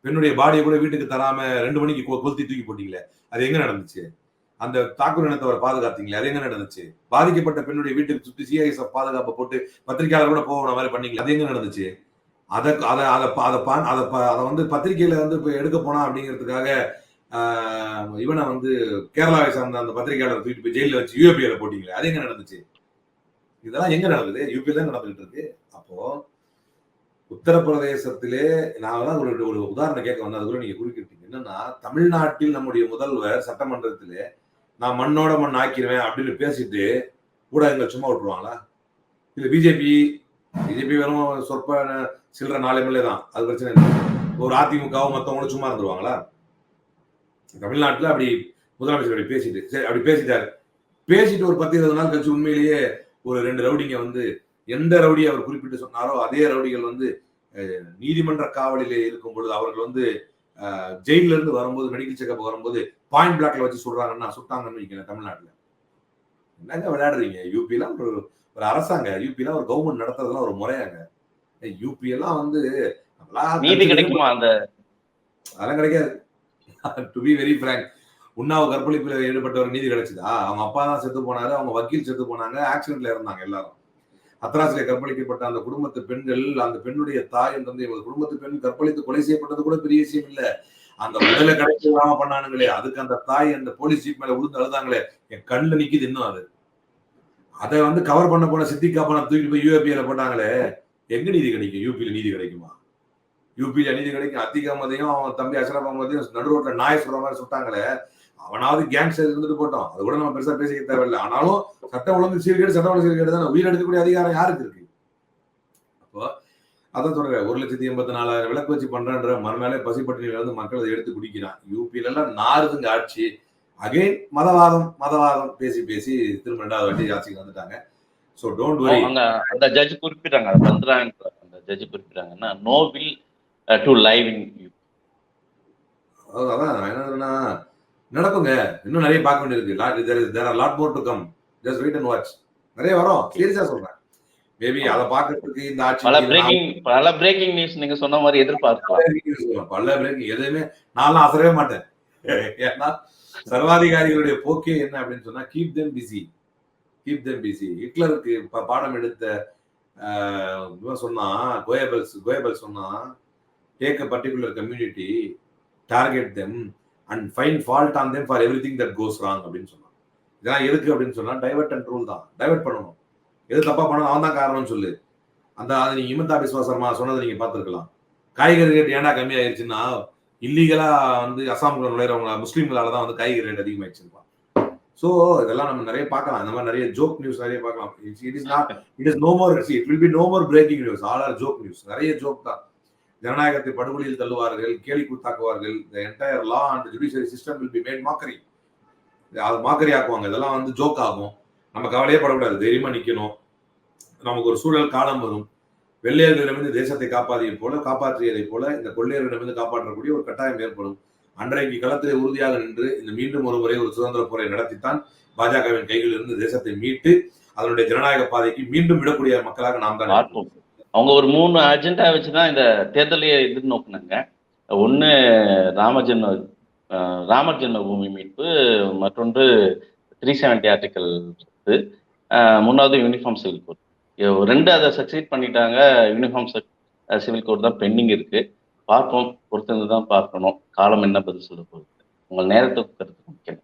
பெண்ணுடைய பாடியை கூட வீட்டுக்கு தராம 2 மணிக்கு கொளுத்தி தூக்கி போட்டீங்களே, அது எங்க நடந்துச்சு? அந்த தாக்கூர் இனத்தவரை பாதுகாத்தீங்களே, அது எங்க நடந்துச்சு? பாதிக்கப்பட்ட பெண்ணுடைய வீட்டுக்கு சுற்றி CISF பாதுகாப்பு போட்டு பத்திரிகையாளர் கூட போகணும் மாதிரி பண்ணீங்களே, அது எங்க நடந்துச்சு? அதை வந்து பத்திரிகையில வந்து இப்ப எடுக்க போனா அப்படிங்கிறதுக்காக இவனை வந்து கேரளாவை சார்ந்த அந்த பத்திரிகையாளர் தூக்கிட்டு போய் ஜெயில வச்சு UAPA போட்டீங்களே, அது எங்க நடந்துச்சு? இதெல்லாம் எங்க நடக்குது? UP தான் நடந்துகிட்டு இருக்கு. அப்போ உத்தரப்பிரதேசத்திலே நான் தான் ஒரு உதாரணம் கேட்க வந்தேன், அது கூட நீங்க குறிப்பிட்டீங்க. என்னன்னா, தமிழ்நாட்டில் நம்முடைய முதல்வர் சட்டமன்றத்திலே நான் மண்ணோட மண் ஆக்கிடுவேன் அப்படின்னு பேசிட்டு ஊடகங்கள் சும்மா விட்டுருவாங்களா? இல்ல பிஜேபி வெறும் சொற்ப சில்லற 4 MLA தான், அது பிரச்சனை இல்லை. ஒரு அதிமுகவும் மத்தவங்களும் சும்மா இருந்துருவாங்களா? தமிழ்நாட்டுல அப்படி முதலமைச்சர் அப்படி பேசிட்டாரு. பேசிட்டு ஒரு 10-20 நாள் கழிச்சு உண்மையிலேயே ஒரு 2 ரவுடிங்க வந்து, எந்த ரவுடியை அவர் குறிப்பிட்டு சொன்னாரோ அதே ரவுடிகள் வந்து நீதிமன்ற காவலிலே இருக்கும் பொழுது அவர்கள் வந்து ஜெயில இருந்து வரும்போது, மெடிக்கல் செக்அப் வரும்போது பாயிண்ட் பிளாக்ல வச்சு சுட்டாங்கன்னு வைக்கிறேன். தமிழ்நாட்டுல என்னங்க விளையாடுறீங்க? யூபிலாம் ஒரு அரசாங்க, யூபிலாம் ஒரு கவர்மெண்ட் நடத்துறதுலாம் ஒரு முறையாங்க. யூபி எல்லாம் வந்து நீதி கிடைக்குமா? அதெல்லாம் கிடைக்காது. டு பி வெரி ஃப்ராங்க், உன்னாவ கற்பழிப்பில் ஈடுபட்டவர் நீதி கிடைச்சதா? அவங்க அப்பா தான் செத்து போனாரு, அவங்க வக்கீல் செத்து போனாங்க, ஆக்சிடென்ட்ல இறந்தாங்க எல்லாரும். அத்ராசிலே கற்பழிக்கப்பட்ட அந்த குடும்பத்து பெண்கள், அந்த பெண்ணுடைய தாய் வந்து குடும்பத்து பெண் கற்பழித்து கொலை செய்யப்பட்டது கூட பெரிய விஷயம் இல்ல. அந்த உடலை கிடைக்க விடாம பண்ணானுங்களே, அதுக்கு அந்த தாய் அந்த போலீஸ் ஜீப் மேல விழுந்து அழுதாங்களே, என் கண்ணுல நிக்குது இன்னும் அது. அதை வந்து கவர் பண்ண போன சித்திக் காப்பான தூக்கிட்டு போய் யூஏபியில போட்டாங்களே, எங்க நீதி கிடைக்கும்? யூபியில நீதி கிடைக்குமா? யூபியில நீதி கிடைக்கும்? அத்திக் அகமதையும் அவன் தம்பி அஷ்ரப் அகமதையும் நடு ரோட்ல நாய் சொல்ற மாதிரி சுட்டாங்களே, அவனாவது கேங்ஸ்டர் இருந்துட்டு போட்டோம், அது கூட நம்ம பெருசா பேசிக்க தேவையில்லை. ஆனாலும் சட்ட ஒழுங்கு சீர்கேடு, சட்ட ஒழுங்கு சீர்கேடு தானே. உயிர் எடுக்கக்கூடிய அதிகாரம் யாருக்கு இருக்கு? அப்போ அதான் சொல்றேன், 1,84,000 விளக்கு வச்சு பண்றன்ற மறுநாளே பசிப்பட்டினியில இருந்து மக்கள் அதை எடுத்து குடிக்கிறான். யூபியில எல்லாம் நாறுதுங்க ஆட்சி. அகைன் மதவாதம் பேசி பேசி திரும்ப 2வது வாட்டி ஆட்சிக்கு வந்துட்டாங்க. So don't worry. அந்த ஜட்ஜ் குறிப்பிட்டாங்க, அந்த ஜட்ஜ் குறிப்பிட்டாங்கன்னா no will to live in you. அதான் என்ன நடக்குங்க, இன்னும் நிறைய பார்க்க வேண்டியிருக்கு. There are lot more to come, just wait and watch. நிறைய வரும், சீரியஸா சொல்றேன். மேபி அதை பார்க்கறதுக்கு இந்த ஆட்சி பல பிரேக்கிங் நியூஸ் நீங்க சொன்ன மாதிரி எதிர்பார்க்கலாம். பல பிரேக்கிங் எதுவுமே நான் அசரவே மாட்டேன். ஏன்னா சர்வாதிகாரிகளுடைய போக்கே என்ன அப்படின்னு சொன்னா, கீப் தெம் பிஸி. ஹிட்லருக்கு பாடம் எடுத்த சொன்னா கோயபல் சொன்னா, take a particular community, target them and find fault on them for everything that cos wrong அப்படின்னு சொன்னான். இதெல்லாம் எதுக்கு அப்படின்னு சொன்னா, டைவர்ட் அண்ட் ரூல் தான். டைவர்ட் பண்ணணும், எது தப்பா பண்ணணும் அவன் தான் காரணம்னு சொல்லு. அந்த அது நீங்க இமந்தா பிஸ்வாசமா சொன்னதை நீங்க பார்த்துருக்கலாம். காய்கறி ரேட் ஏன்னா கம்மியாயிருச்சுன்னா, இல்லீகலா வந்து அசாமுக்குள்ள நுழைறவங்க முஸ்லீம்களால தான் வந்து காய்கறி ரேட் அதிகமாயிடுச்சுப்பா. ஸோ இதெல்லாம் நம்ம நிறைய பார்க்கலாம். இந்த மாதிரி நிறைய ஜோக் நியூஸ் நிறைய பார்க்கலாம். It is no more, it will be no more breaking news, all are joke news. நிறைய ஜோக் தான். ஜனநாயகத்தை படுகொலியில் தள்ளுவார்கள், கேலி கூத்தாக்குவார்கள். The entire law and judiciary system will be made mockery. அது மாக்கரி ஆக்குவாங்க. இதெல்லாம் வந்து ஜோக் ஆகும். நம்ம கவலையே படக்கூடாது, தைரியமா நிக்கணும். நமக்கு ஒரு சூழல் காலம் வரும், வெள்ளையர்களிடமிருந்து தேசத்தை காப்பாற்றியதை போல இந்த கொள்ளையர்களிடமிருந்து காப்பாற்றக்கூடிய ஒரு கட்டாயம் ஏற்படும். அன்றைக்கு களத்திலே உறுதியாக நின்று இந்த மீண்டும் ஒரு முறை ஒரு சுதந்திர போரை நடத்தித்தான் பாஜகவின் கைகளில் இருந்து தேசத்தை மீட்டு அதனுடைய ஜனநாயக பாதைக்கு மீண்டும் விடக்கூடிய மக்களாக நாம் தான் பார்ப்போம். அவங்க ஒரு 3 அஜெண்டா வச்சுதான் இந்த தேர்தலையே எதிர்நோக்குனாங்க. ஒன்னு ராமர் ஜென்ம பூமி மீட்பு, மற்றொன்று 370 ஆர்டிக்கல், 3வது யூனிஃபார்ம் சிவில் கோட். 2 அதை சக்சீட் பண்ணிட்டாங்க. யூனிஃபார்ம் சிவில் கோட் தான் பெண்டிங் இருக்கு. பார்ப்போம், பொறுத்திருந்து தான் பார்க்கணும் காலம் என்ன பதில் சொல்ல போகுது. உங்கள் நேரத்துக்கு கருத்து முக்கியம்.